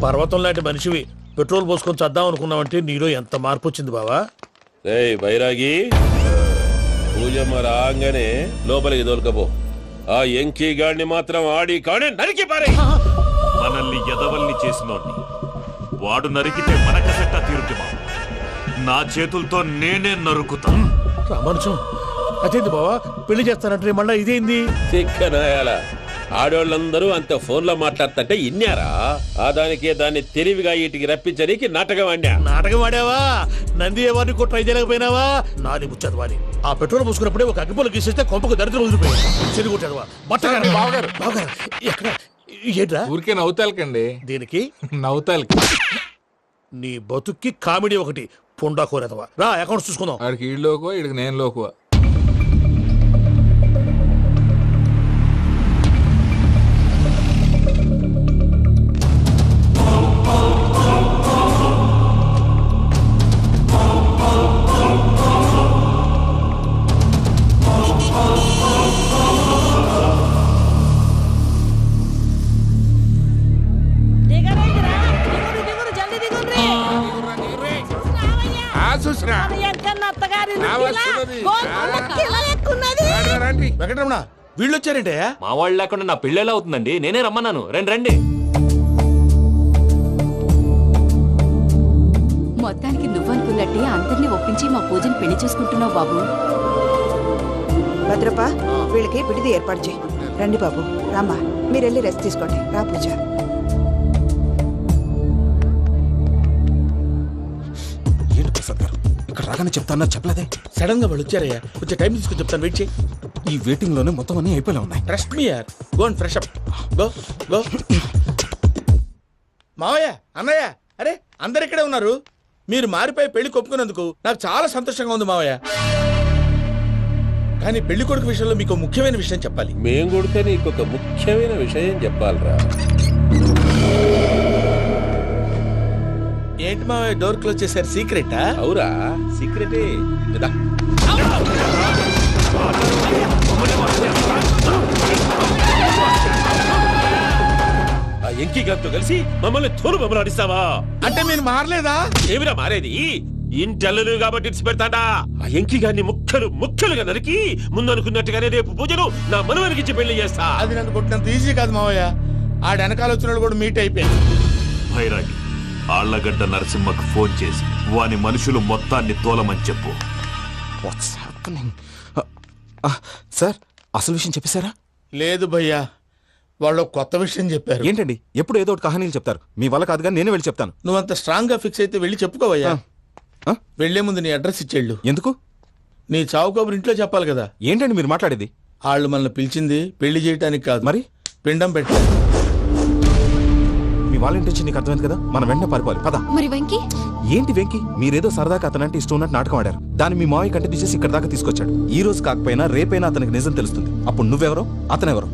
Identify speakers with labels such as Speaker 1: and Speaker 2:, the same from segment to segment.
Speaker 1: పర్వతం లాంటి మనిషివి పెట్రోల్ పోసుకొని చద్దాం అనుకున్నావంటే నీలో ఎంత మార్పు వచ్చింది బావా.
Speaker 2: బైరాగి పూజమ్మ రాగానే లోపలికి దొరకపో. ఆ ఎంకీ గాడిని మాత్రం ఆడి కాడే నరికి పారే.
Speaker 3: మనల్ని ఎదవల్ని చేసినోడ్ని వాడు నరికితే మనకసెట్ట తీరుతుమా? నా చేతులతో నేనే నరుకుతా.
Speaker 1: రామానుజం అదేంటి బావా పెళ్లి చేస్తానంటే మళ్ళా ఇదేంది?
Speaker 2: చిక్కనాయాల ఆడోళ్ళందరూ అంత ఫోన్లో మాట్లాడుతుంటే ఇన్నారా? ఆ దానికే దాన్ని తెలివిగా వీటికి రప్పించడానికి నాటకం ఆడా.
Speaker 1: నాటకం ఆడావా? నంది ఎవరిని కూడా ట్రై చేయలేకపోయినావా? నాది ముచ్చదు వాని. ఆ పెట్రోల్ పోసుకున్నప్పుడే ఒక అగ్గిపోలు గీసేస్తే కొంపకు దరిద్రం వదిలిపోయాడు. చెరి కొట్టాడు బట్టగారు. బావగారు బావగారు ఎక్కడ ఏంట్రా?
Speaker 4: ఊరికే నవ్వుతాలకండి.
Speaker 1: దీనికి
Speaker 4: నవ్వుతాలకి
Speaker 1: నీ బతుక్కి కామెడీ ఒకటి పుండా కోరేదవా. రా అకౌంట్స్ చూసుకుందాం.
Speaker 4: ఆడికి ఈడులోకో ఇడికి నేను లోకువా.
Speaker 1: వెంకటరమణ వీళ్ళు వచ్చారంటే
Speaker 5: మా వాళ్ళు లేకుండా నా పెళ్ళేలా అవుతుందండి? నేనే రమ్మన్నాను. రండి రండి.
Speaker 6: మొత్తానికి నువ్వనుకున్నట్టే అందరినీ ఒప్పించి మా పూజను పెళ్లి చేసుకుంటున్నావు బాబు.
Speaker 7: భద్రప్ప వీళ్ళకి విడిది ఏర్పాటు చేయి. రండి బాబు రామ్మా, మీరు వెళ్ళి రెస్ట్ తీసుకోండి. రా పూజ.
Speaker 8: ఏంటి ప్రసాద్ గారు ఇక్కడ రాగానే చెప్తాను చెప్పలేదే?
Speaker 1: సడన్ గా వాళ్ళు వచ్చారయ్యా, కొంచెం టైం తీసుకుని చెప్తాను. వెయిట్ చేయి.
Speaker 8: ఈ వెయిటింగ్ లోనే మొత్తం అన్ని అయిపోయి ఉన్నాయి.
Speaker 1: ట్రస్ట్ మీ యార్. Go and fresh up. Go go. మావయ్య అన్నయ్య అరే అందరు ఇక్కడే ఉన్నారు. మీరు మారిపోయి పెళ్లి కొప్పుకున్నందుకు నాకు చాలా సంతోషంగా ఉంది మావయ్య. కానీ పెళ్లి కొడుకు విషయంలో మీకు ముఖ్యమైన విషయం చెప్పాలి.
Speaker 2: మేం కొడితే నీకు ఒక ముఖ్యమైన విషయం చెప్పాలరా.
Speaker 1: ఏంటి మావయ్య డోర్ క్లోజ్ చేశారు? సీక్రెటా?
Speaker 2: అవురా సీక్రెటే కదా. ఆ ఎంకీ గారితో కలిసి మమ్మల్ని తోలు బొమ్మలాడిస్తావా?
Speaker 1: అంటే మీరు మారలేదా?
Speaker 2: ఏమిరా మారేది? ఇంటల్లు కాబట్టి ఇడిచి పెడతాడా? ఆ ఎంకీ గారిని ముక్కలుగా నరికి ముందనుకున్నట్టుగానే రేపు పూజను నా మనవనికిచ్చి పెళ్లి చేస్తా.
Speaker 1: అది నన్ను కొట్టినంత ఈజీ కాదు మావయ్య. ఆ వెనకాల వచ్చిన కూడా మీట్ అయిపోయింది.
Speaker 3: భైరాగి ఆళ్లగడ్డ నరసింహకు ఫోన్ చేసి వాని మనుషులు మొత్తాన్ని తోలమని చెప్పు.
Speaker 8: What's happening? సార్ అసలు విషయం చెప్పేశారా?
Speaker 1: లేదు భయ్యా, వాళ్ళు కొత్త విషయం చెప్పారు.
Speaker 8: ఏంటండి ఎప్పుడు ఏదో ఒకటి కహానీలు చెప్తారు. మీ వల్ల కాదుగా నేనే వెళ్ళి చెప్తాను.
Speaker 1: నువ్వంత స్ట్రాంగ్ గా ఫిక్స్ అయితే వెళ్ళి చెప్పుకోవయ్యా. వెళ్లే ముందు నీ అడ్రస్ ఇచ్చేళ్ళు.
Speaker 8: ఎందుకు?
Speaker 1: నీ చావు కబురు ఇంట్లో చెప్పాలి కదా.
Speaker 8: ఏంటండి మీరు మాట్లాడేది?
Speaker 1: వాళ్ళు మనల్ని పిలిచింది పెళ్లి చేయడానికి కాదు,
Speaker 8: మరి
Speaker 1: పిండం పెట్టారు.
Speaker 8: మీ వాళ్ళ ఇంటి నీకు అర్థమైంది కదా. మనం వెంటనే పారిపోవాలి. పద.
Speaker 6: మరి వెంకీ?
Speaker 8: ఏంటి వెంకీ? మీరేదో సరదాగా అతనంటే ఇష్టం ఉన్నట్టు నాటకం ఆడారు. దాన్ని మీ మావయ్య కంటే తీసేసి ఇక్కడ దాకా తీసుకొచ్చాడు. ఈ రోజు కాకపోయినా రేపైనా అతనికి నిజం తెలుస్తుంది. అప్పుడు నువ్వెవరో అతనెవరో.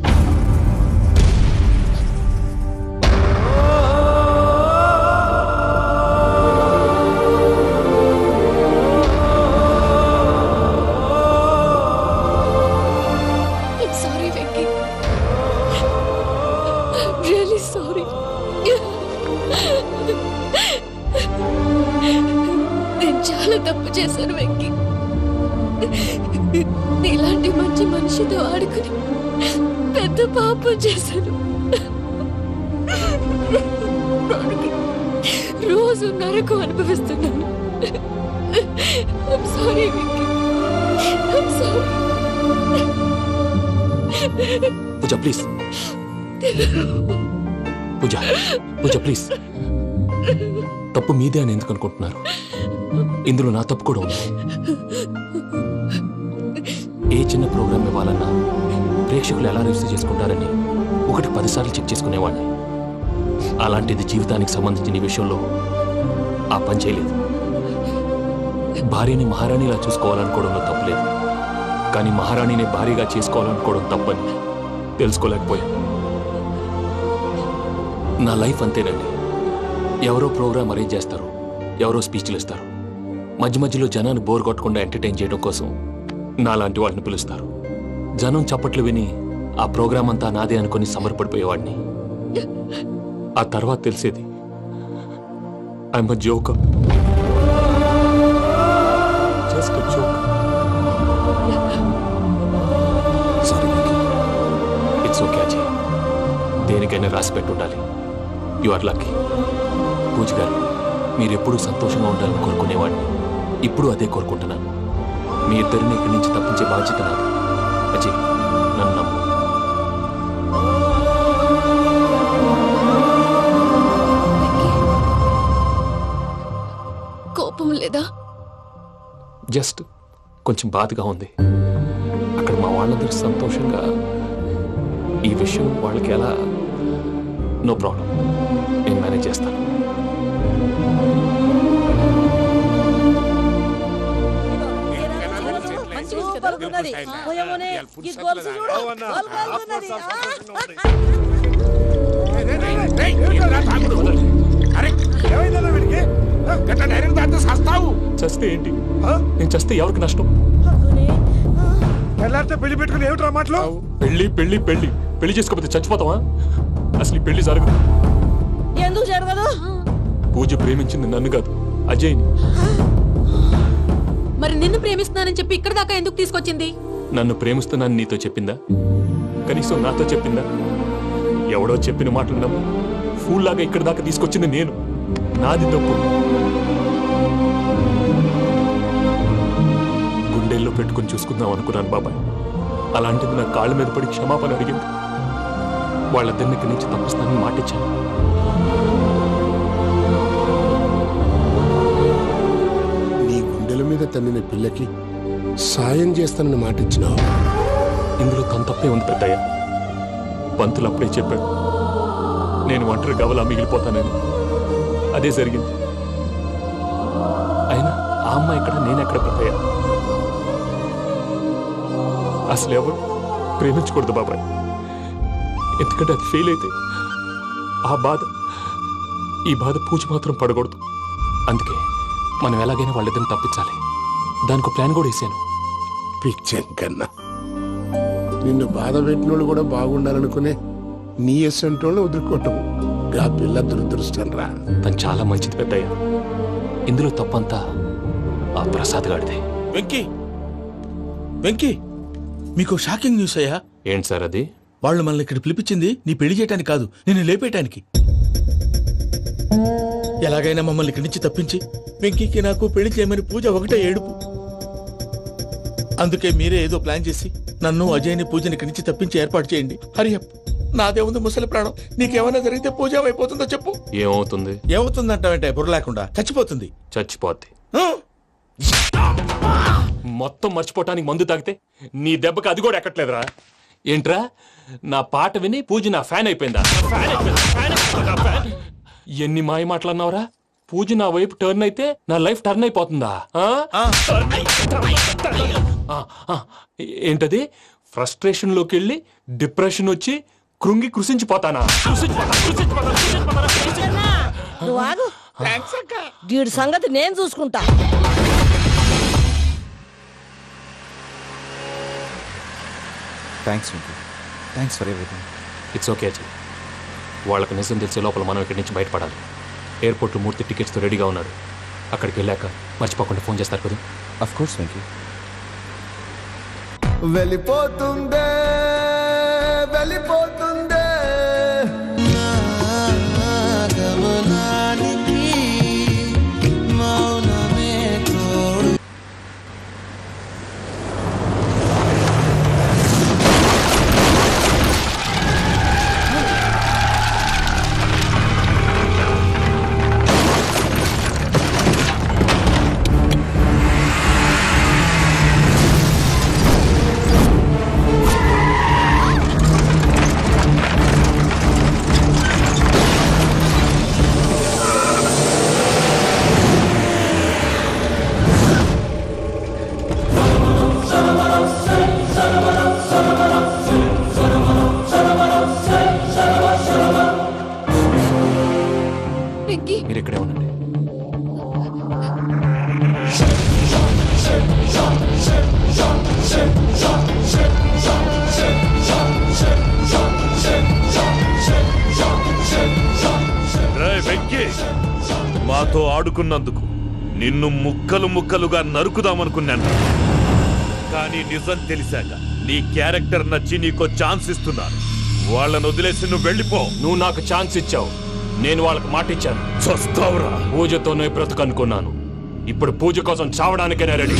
Speaker 6: చాలా తప్పు చేశాను వెంకీ. ఇలాంటి మంచి మనిషితో ఆడుకుని పెద్ద పాపం చేశాను. రోజు నరకం అనుభవిస్తున్నాను. I'm sorry, Venky. I'm sorry.
Speaker 5: Pooja please. Pooja please. తప్పు మీదే అని ఎందుకు అనుకుంటున్నారు? ఇందులో నా తప్పు కూడా ఉంది. ఏ చిన్న ప్రోగ్రామ్ ఇవ్వాలన్నా ప్రేక్షకులు ఎలా రిసీవ్ చేసుకుంటారని 10 సార్లు చెక్ చేసుకునేవాడిని. అలాంటిది జీవితానికి సంబంధించిన ఈ విషయంలో ఆ పని చేయలేదు. భార్యని మహారాణిలా చూసుకోవాలనుకోవడంలో తప్పులేదు, కానీ మహారాణిని భార్యగా చేసుకోవాలనుకోవడం తప్పని తెలుసుకోలేకపోయాను. నా లైఫ్ అంతేనండి. ఎవరో ప్రోగ్రామ్ అరేంజ్ చేస్తారు, ఎవరో స్పీచ్లు ఇస్తారు, మధ్యలో జనాన్ని బోర్ కొట్టకుండా ఎంటర్టైన్ చేయడం కోసం నాలాంటి వాళ్ళని పిలుస్తారు. జనం చప్పట్లు విని ఆ ప్రోగ్రామ్ అంతా నాదే అనుకుని సమర్పడిపోయేవాడిని. ఆ తర్వాత తెలిసేది I'm a joker, just a joker. It's okay Ajay, దేనికైనా రాసి పెట్టి ఉండాలి. You are lucky. పూజ గారు, మీరు ఎప్పుడూ సంతోషంగా ఉండాలని కోరుకునేవాడిని. ఇప్పుడు అదే కోరుకుంటున్నాను. మీ ఇద్దరిని ఇక్కడి నుంచి తప్పించే బాధ్యత నాది. అజయ్, నన్ను నమ్ము.
Speaker 6: కోపం లేదా?
Speaker 5: జస్ట్ కొంచెం బాధగా ఉంది. అక్కడ మా వాళ్ళందరూ సంతోషంగా, ఈ విషయం వాళ్ళకి ఎలా? నో ప్రాబ్లం, నేను మేనేజ్ చేస్తాను. చస్తే ఏంటి? నేను చస్తే ఎవరికి నష్టం?
Speaker 1: పెళ్లి పెట్టుకుని ఏమిట్రా మాటలు?
Speaker 5: పెళ్లి పెళ్లి పెళ్లి పెళ్లి చేసుకోకపోతే చచ్చిపోతావా? అసలు ఈ పెళ్లి జరగదు.
Speaker 7: ఎందుకు జరగదు?
Speaker 5: పూజ ప్రేమించింది నన్ను కాదు, అజయ్ని.
Speaker 6: మరి నిన్ను ప్రేమిస్తున్నానని చెప్పి ఇక్కడ దాకా ఎందుకు తీసుకొచ్చింది?
Speaker 5: నన్ను ప్రేమిస్తున్నాను నీతో చెప్పిందా? కనీసం నాతో చెప్పిందా? ఎవడో చెప్పిన మాటలు నమ్ము ఫూల్ లాగా ఇక్కడ దాకా తీసుకొచ్చింది నేను. నాది తప్పు. గుండెల్లో పెట్టుకుని చూసుకుందాం అనుకున్నాను బాబాయ్. అలాంటిది నా కాళ్ళ మీద పడి క్షమాపణ అడిగింది. వాళ్ళిద్దరిని ఇక్కడి నుంచి తప్పిస్తానని మాటిచ్చాను.
Speaker 9: నీ గుండెల మీద తన్నిన పిల్లకి సాయం చేస్తానని మాటిచ్చినావు.
Speaker 5: ఇందులో తన తప్పే ఉంది పెద్దయ్య. పంతులు అప్పుడే చెప్పాడు, నేను ఒంటరి గవలా మిగిలిపోతానని. అదే జరిగింది. అయినా ఆ అమ్మాయి ఎక్కడ, నేనెక్కడ పెద్దయ్య? అసలు ఎవరు ప్రేమించకూడదు బాబాయ్. ఎందుకంటే అది ఫెయిల్ అయితే ఆ బాధ, ఈ బాధ పూజ మాత్రం పడకూడదు. అందుకే మనం ఎలాగైనా వాళ్ళిద్దరిని తప్పించాలి. దానికి ప్లాన్ కూడా వేసాను.
Speaker 9: పిచ్చంకన్నా, నిన్ను బాధ పెట్టినోళ్ళు కూడా బాగుండాలనుకునే నీ ఎస్సంటోళ్ళు వదులుకోవటం ఆ పిల్ల దురదృష్టం రా.
Speaker 5: తను చాలా మంచిది పెద్దయ్య. ఇందులో తప్పంతా ఆ ప్రసాద్ గాడిదే.
Speaker 1: వెంకీ, వెంకీ, మీకు షాకింగ్ న్యూస్ అయ్యా.
Speaker 5: ఏంటి సార్ అది?
Speaker 1: వాళ్ళు మనల్ని ఇక్కడ పిలిపించింది నీ పెళ్లి చేయటానికి కాదు, నిన్ను లేపేయటానికి. ఎలాగైనా మమ్మల్ని ఇక్కడి నుంచి తప్పించి వెంకీకి నాకు పెళ్లి చేయమని పూజ ఒకటే ఏడుపు. అందుకే మీరే ఏదో ప్లాన్ చేసి నన్ను అజయ్ని పూజని ఇక్కడి నుంచి తప్పించి ఏర్పాటు చేయండి. హరియప్, నాదే ఉంది ముసలి ప్రాణం. నీకేమైనా జరిగితే పూజ అయిపోతుందో చెప్పు.
Speaker 5: ఏమవుతుంది?
Speaker 1: ఏమవుతుందంటావంటే బుర్ర లేకుండా చచ్చిపోతుంది.
Speaker 5: చచ్చిపోద్ది.
Speaker 1: ఆ?
Speaker 5: మొత్తం మర్చిపోవటానికి మందు తాగితే నీ దెబ్బకి అది కూడా ఎక్కట్లేదురా. ఏంట్రా, నా పాట విని పూజ నా ఫ్యాన్ అయిపోయిందా? ఎన్ని మాయ మాటలన్నావురా? పూజ నా వైపు టర్న్ అయితే నా లైఫ్ టర్న్ అయిపోతుందా? ఏంటది? ఫ్రస్ట్రేషన్ లోకి వెళ్ళి డిప్రెషన్ వచ్చి కృంగి కృషించిపోతానా?
Speaker 7: వీడి సంగతి నేను చూసుకుంటా.
Speaker 8: Thanks Venky, thanks for everything.
Speaker 5: It's okay Ajay. వాళ్ళకి నిజం తెలిసే లోపల మనం ఇక్కడి నుంచి బయటపడాలి. ఎయిర్పోర్ట్లో మూర్తి టికెట్స్తో రెడీగా ఉన్నాడు. అక్కడికి వెళ్ళాక మర్చిపోకుండా ఫోన్ చేస్తారు కదా.
Speaker 8: Of course Venky.
Speaker 10: వెళ్ళిపోతుందే వెళ్ళిపోతుందే గమనానికి మౌనమే తోడు.
Speaker 5: మీరు ఇక్కడే ఉండండి.
Speaker 3: వెంకీ, మాతో ఆడుకున్నందుకు నిన్ను ముక్కలు ముక్కలుగా నరుకుదామనుకున్నాను. కానీ నిజం తెలిసాక నీ క్యారెక్టర్ నచ్చి నీకో ఛాన్స్ ఇస్తున్నాను. వాళ్ళను వదిలేసి నువ్వు వెళ్ళిపో.
Speaker 5: నువ్వు నాకు ఛాన్స్ ఇచ్చావు, నేను వాళ్ళకి మాట ఇచ్చాను.
Speaker 3: చస్తావురా.
Speaker 5: పూజతోనే బ్రతుకనుకున్నాను, ఇప్పుడు పూజ కోసం చావడానికైనా రెడీ.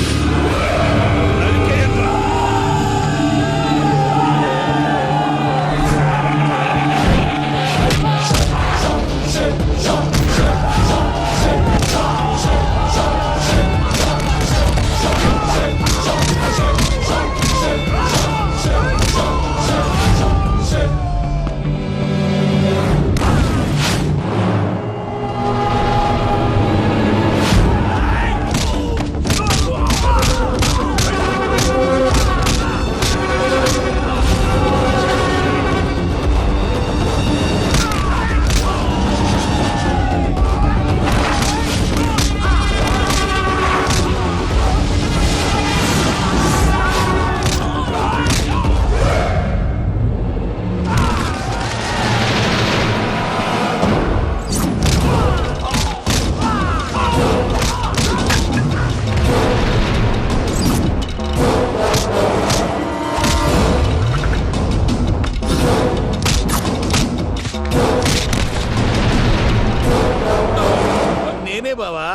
Speaker 1: బావా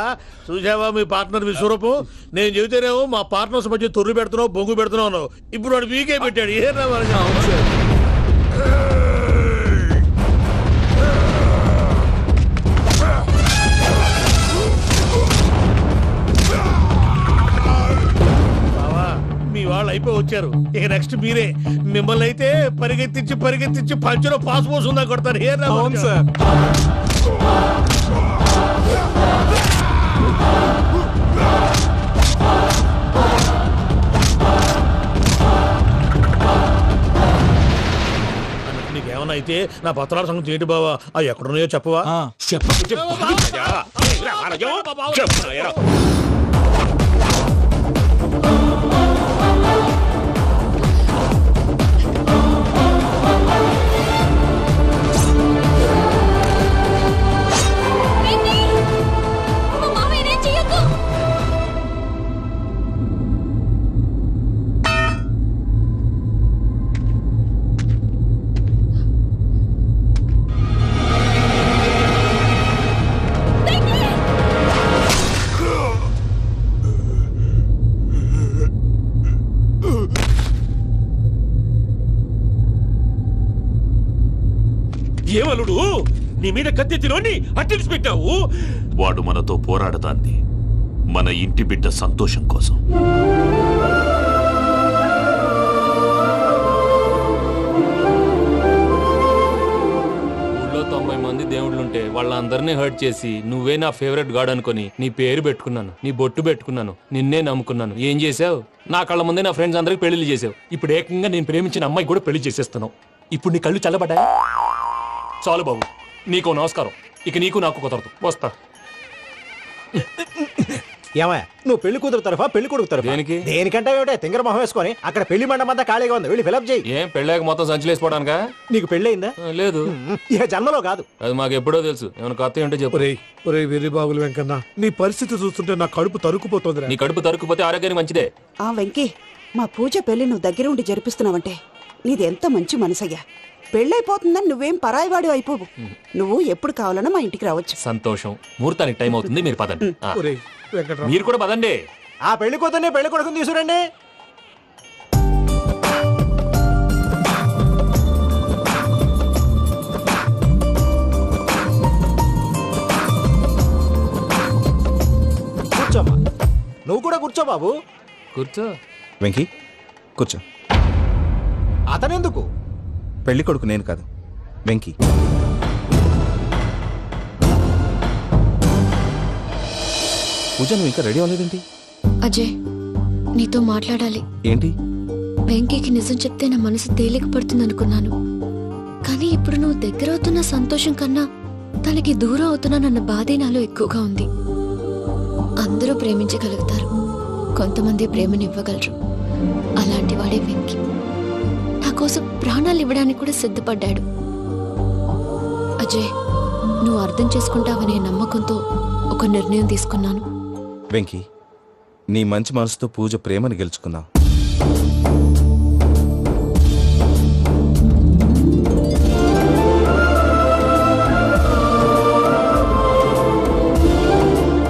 Speaker 1: చూసావా మీ పార్ట్నర్ విశ్వరూపం? నేను చెబితేనేమో మా పార్ట్నర్స్ మధ్య తొర్రు పెడుతున్నావు, బొంగు పెడుతున్నావు. ఇప్పుడు వాడు మీకే పెట్టాడు. ఏ బావా మీ వాళ్ళు అయిపోయి వచ్చారు, ఇక నెక్స్ట్ మీరే. మిమ్మల్ని అయితే పరిగెత్తించి పరిగెత్తించి పంచలో పాస్ పోసుందా కొడతారు. ఏ సార్ నీకేమన్నా అయితే నా పత్రాల సంగతి ఏంటి బావా? అవి ఎక్కడున్నాయో చెప్పవా?
Speaker 2: ఏమలుడు నీ మీద కత్తెత్తిలోని అట్టెలిసి పెట్టావు?
Speaker 3: వాడు మనతో పోరాడతాంది మన ఇంటి బిడ్డ సంతోషం కోసం.
Speaker 5: ఊళ్ళో 90 మంది దేవుళ్ళుంటే వాళ్ళందరినీ హర్ట్ చేసి నువ్వే నా ఫేవరెట్ గాడ్ అనుకుని నీ పేరు పెట్టుకున్నాను, నీ బొట్టు పెట్టుకున్నాను, నిన్నే నమ్ముకున్నాను. ఏం చేసావు? నా కళ్ళ ముందే నా ఫ్రెండ్స్ అందరికి పెళ్లి చేసావు. ఇప్పుడు ఏకంగా నేను ప్రేమించిన అమ్మాయి కూడా పెళ్లి చేసేస్తున్నావు. ఇప్పుడు నీ కళ్ళు చల్లబడ్డాయి. చాలు బాబు, నీకు నమస్కారం. ఇక నీకు నాకు కుదరదు, వస్తా.
Speaker 11: ఏమయ్య, నువ్వు పెళ్లి కూతురు తరఫా పెళ్లి కొడుకు తరఫా?
Speaker 5: దేనికి?
Speaker 11: దేనికంటే ఏమిటే తింగర మొహం వేసుకొని అక్కడ పెళ్లి మండపం అంతా ఖాళీగా ఉంది, వెళ్ళి ఫిలప్ చేయి.
Speaker 5: ఏం పెళ్ళాక మొత్తం సంచలేసిపోవడానికా?
Speaker 11: నీకు పెళ్ళయిందా?
Speaker 5: లేదు.
Speaker 11: ఇక జన్మలో కాదు.
Speaker 5: అది మాకు ఎప్పుడో తెలుసు. ఏమైనా కొత్త ఏంటో చెప్పు.
Speaker 1: ఒరే వెర్రి బాబులు వెంకన్న, నీ పరిస్థితి చూస్తుంటే నా కడుపు తరుక్కుపోతుంది.
Speaker 5: నీ కడుపు తరుక్కుపోతే ఆరోగ్యానికి మంచిదే.
Speaker 7: ఆ వెంకీ, మా పూజ పెళ్లి నువ్వు దగ్గర ఉండి జరిపిస్తున్నావంటే నీది ఎంత మంచి మనసయ్యా. పెళ్ళైపోతుందని నువ్వేం పరాయివాడి అయిపోవు. నువ్వు ఎప్పుడు కావాలన్నా మా ఇంటికి రావచ్చు.
Speaker 5: సంతోషం. ముహూర్తానికి టైం అవుతుంది, మీరు పదండి. మీరు కూడా పదండి.
Speaker 11: ఆ పెళ్లి కూతుర్ని పెళ్లి కొడుకుని తీసుకురండి. కూర్చోమ్మా. నువ్వు కూడా కూర్చో బాబు.
Speaker 5: కూర్చో.
Speaker 8: వెంకీ కూర్చో.
Speaker 11: అతనెందుకు?
Speaker 8: పెళ్లి కొడుకు నేను కాదు, వెంకీ. పూజ, నువ్వు ఇంకా రెడీ అవ్వలేదేంటి?
Speaker 12: అజయ్, నీతో మాట్లాడాలి.
Speaker 8: ఏంటి?
Speaker 12: వెంకీకి నిజం చెప్తే నా మనసు తేలిక పడుతుంది అనుకున్నాను. కానీ ఇప్పుడు నువ్వు దగ్గర అవుతున్న సంతోషం కన్నా తనకి దూరం అవుతున్నానన్న బాధే నాలో ఎక్కువగా ఉంది. అందరూ ప్రేమించగలుగుతారు, కొంతమంది ప్రేమనివ్వగలరు. అలాంటి వాడే వెంకీ. నా కోసం ప్రాణాలు ఇవ్వడానికి కూడా సిద్ధపడ్డాడు. అజయ్, నువ్వు అర్థం చేసుకుంటావనే నమ్మకంతో ఒక నిర్ణయం తీసుకున్నాను.
Speaker 8: వెంకీ, నీ మంచి మనసుతో పూజ ప్రేమని గెలుచుకున్నావు.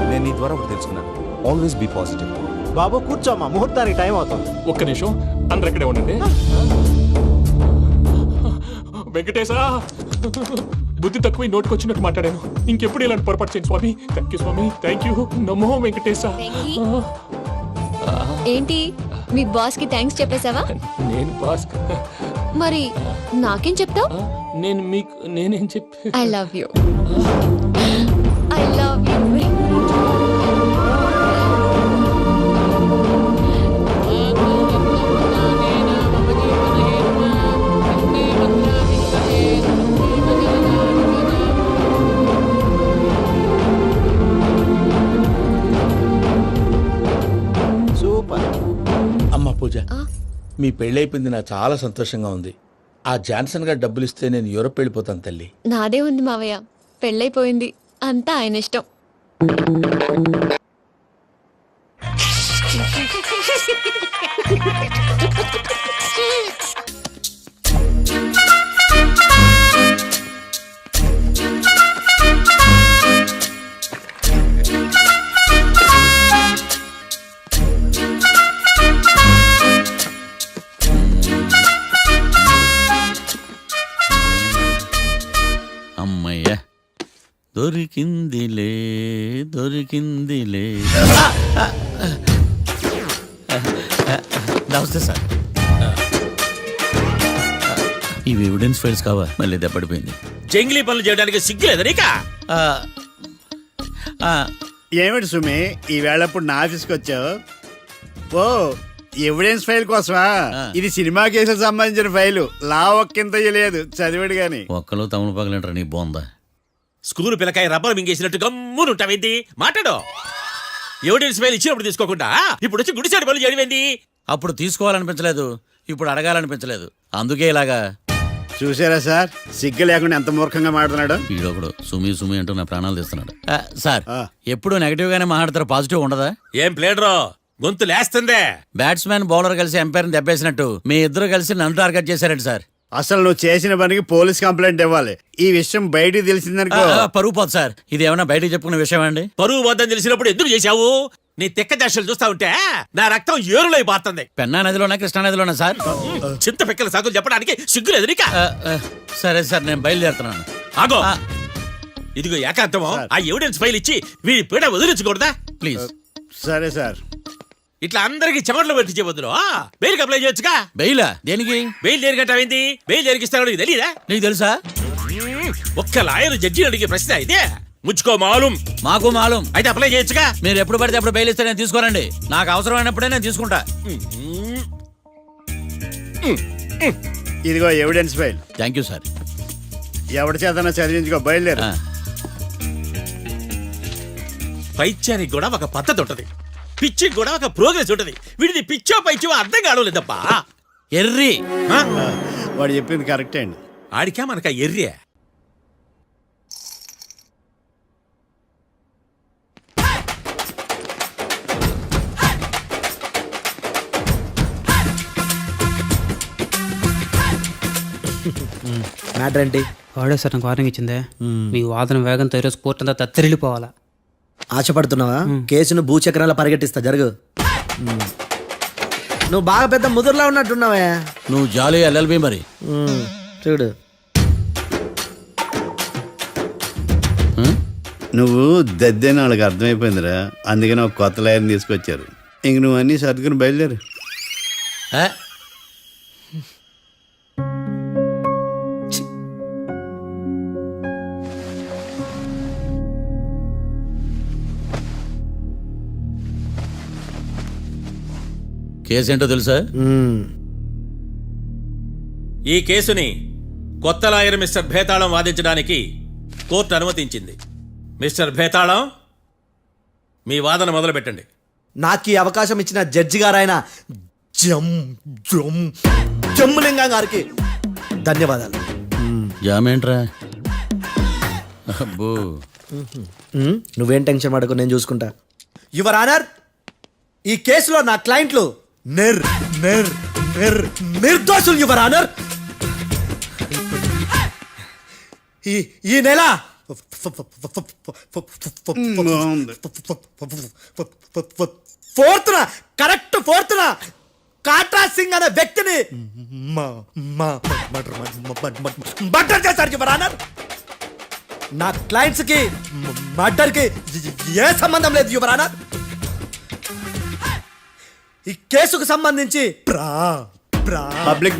Speaker 8: నేను నీ ద్వారా ఒకటి తెలుసుకున్నాను. Always be positive.
Speaker 11: బాబు కూర్చోమ్మా, ముహూర్తానికి టైం అవుతుంది.
Speaker 5: ఒక్క నిమిషం, అందరు ఇక్కడే ఉండండి. వెంకటేశా, బుద్ధి తక్కువ నోటికొచ్చినట్టు మాట్లాడాను. ఇంకెప్పుడు ఇలాంటి పొరపాటు చేయండి స్వామి. థ్యాంక్ యూ స్వామి, థ్యాంక్ యూ. నమో వెంకటేశా.
Speaker 12: ఏంటి మీ బాస్ కి థ్యాంక్స్ చెప్పేశావా?
Speaker 5: నేను బాస్
Speaker 12: మరి నాకేం చెప్తావు?
Speaker 5: నేను మీకు నేనేం చెప్పి
Speaker 12: I love you. I love you.
Speaker 11: Super.
Speaker 1: అమ్మ పూజ, మీ పెళ్ళైపోయింది, నాకు చాలా సంతోషంగా ఉంది. ఆ జాన్సన్ గారు డబ్బులు ఇస్తే నేను యూరోప్ వెళ్ళిపోతాను తల్లి.
Speaker 12: నాదే ఉంది మావయ్య, పెళ్ళైపోయింది, అంతా ఆయన ఇష్టం.
Speaker 13: అమ్మయ్య, దొరికిందిలే దొరికిందిలే. నమస్తే సార్. ఇవి ఎవిడెన్స్ ఫైల్స్ కావా? మళ్ళీ దెబ్బడిపోయింది.
Speaker 2: జంగిలీ పనులు చేయడానికి సిగ్గులేదు నీకా?
Speaker 14: ఏమిటి సుమి, ఈ వేళప్పుడు నా ఆఫీస్కి వచ్చావు? ఓ, ఎవిడెన్స్ ఫైల్ కోసమా? ఇది సినిమా కేసులకు సంబంధించిన ఫైలు. లా ఒక్కింత లేదు, చదివాడు గాని.
Speaker 13: ఒక్కలో తమలు పగలంటారా నీ బోందా?
Speaker 2: School పిల్లకాయ rubber మింగేసినట్టు గమ్మునుంటావేంది? మాట్లాడు. ఎవిడెన్స్ ఫైల్ ఇచ్చినప్పుడు తీసుకోకుండా ఇప్పుడు వచ్చి గుడిసాడు పనులు చేయడమేంది?
Speaker 13: అప్పుడు తీసుకోవాలనిపించలేదు, ఇప్పుడు అడగాలనిపించలేదు, అందుకే ఇలాగా.
Speaker 14: చూసారా సార్, సిగ్గు లేకుండా ఎంత మూర్ఖంగా మాట్లాడుతున్నాడు.
Speaker 13: ఈడొకడు సుమి సుమి అంటూ నా ప్రాణాలు తీస్తున్నాడు. సార్, ఎప్పుడు నెగటివ్ గానే మాట్లాడతారు, పాజిటివ్ ఉండదా?
Speaker 2: ఏం ప్లేడరో గొంతు లేస్తుందే.
Speaker 13: బ్యాట్స్మెన్ బౌలర్ కలిసి ఎంపైర్ని దెబ్బేసినట్టు మీ ఇద్దరు కలిసి నన్ను టార్గెట్ చేశారండి సార్.
Speaker 14: అసలు నువ్వు చేసిన పనికి పోలీస్ కంప్లైంట్ ఇవ్వాలి. ఈ విషయం బయటికి తెలిసిందనుకో
Speaker 13: పరువు పోదు సార్. ఇది ఏమైనా బయటికి చెప్పుకునే విషయం అండి?
Speaker 2: పరువు వద్దని తెలిసినప్పుడు ఎందుకు చేశావు? నీ తెక్క దశలు చూస్తా ఉంటే నా రక్తం ఏరులై పారుతుంది.
Speaker 13: పెన్నా నదిలోనా కృష్ణా నదిలోనా సార్?
Speaker 2: చింత పిక్కల సాగులు చెప్పడానికి సిగ్గులేదు నీకా?
Speaker 13: సరే సార్, నేను బయలుదేరుతున్నాను.
Speaker 2: ఆగో, ఇదిగో ఏకాంతమో ఆ ఎవిడెన్స్ ఫైల్ ఇచ్చి వీడి పీడ వదిలించకూడదా
Speaker 13: ప్లీజ్?
Speaker 14: సరే సార్.
Speaker 2: ఇట్లా అందరికి చెమటలు పెట్టి చేయవద్దు. బెయిల్కి అప్లై చేయొచ్చుగా.
Speaker 13: బెయిలా? దేనికి?
Speaker 2: బెయిల్ దేనికంటావేంది? బెయిల్ దేనికిస్తారో నీకు తెలీదా?
Speaker 13: నీకు తెలుసా?
Speaker 2: ఒక్క లాయర్ జడ్జి అడిగే ప్రశ్న ఇదే. ముచ్చుకో మాలూం.
Speaker 13: మాకు మాలూం.
Speaker 2: అయితే అప్లై చేయొచ్చుగా.
Speaker 13: మీరు ఎప్పుడు పడితే అప్పుడు బెయిల్ ఇస్తే నేను తీసుకోరండి. నాకు అవసరమైనప్పుడే నేను తీసుకుంటా.
Speaker 14: ఇదిగో evidence file.
Speaker 13: Thank you sir.
Speaker 14: ఎవరి చేతనా చదివించుకో, బయలుదేరు.
Speaker 2: పైత్యానికి కూడా ఒక పద్ధతి ఉంటది, పిచ్చికి కూడా ఒక ప్రోగ్రెస్ ఉంటది. వీడిది పిచ్చో పైచో అర్థం కావలేదప్పా.
Speaker 13: ఎర్రి.
Speaker 14: వాడు చెప్పింది కరెక్టే అండి.
Speaker 2: ఆడికా మనక ఎర్రే.
Speaker 15: మ్యాటర్ ఏంటి? వాడే సార్ నాకు వార్నింగ్ ఇచ్చిందే. మీ వాదన వేగంతో ఈరోజు కోర్టు అంతా తత్తరిల్లిపోవాలా.
Speaker 10: ఆశపడుతున్నావా? కేసును భూచక్రాల పరిగెట్టిస్తా, జరుగు. నువ్వు బాగా పెద్ద ముదురులా ఉన్నట్టున్నావే.
Speaker 13: నువ్వు జాలి ఎల్ఎల్బి మరి.
Speaker 10: చూడు,
Speaker 14: నువ్వు దద్దేని వాళ్ళకి అర్థమైపోయిందిరా, అందుకని ఒక కొత్త లాయర్ని తీసుకొచ్చారు. ఇంక నువ్వు అన్నీ సర్దుకుని బయలుదేరు.
Speaker 13: కేసు ఏంటో తెలుసా?
Speaker 2: ఈ కేసుని కొత్త లాయర్ మిస్టర్ భేతాళం వాదించడానికి కోర్టు అనుమతించింది. మిస్టర్ భేతాళం, మీ వాదన మొదలు పెట్టండి.
Speaker 10: నాకు ఈ అవకాశం ఇచ్చిన జడ్జి గారైన జమ్ములింగం గారికి ధన్యవాదాలు.
Speaker 13: జామేంట్రా? అబ్బో
Speaker 10: నువ్వేం టెన్షన్ పడకు, నేను చూసుకుంటా. యువర్ ఆనర్, ఈ కేసులో నా క్లయింట్లు నిర్దోషులు యువర్ ఆనర్. ఈ నెల ఫోర్త్న కాట్రా సింగ్ అనే వ్యక్తిని మర్డర్ చేశారు యువర్ ఆనర్. నా క్లయింట్స్ కి మర్డర్ కి ఏ సంబంధం లేదు యువర్ ఆనర్. ఈ కేసుకు సంబంధించి
Speaker 14: పబ్లిక్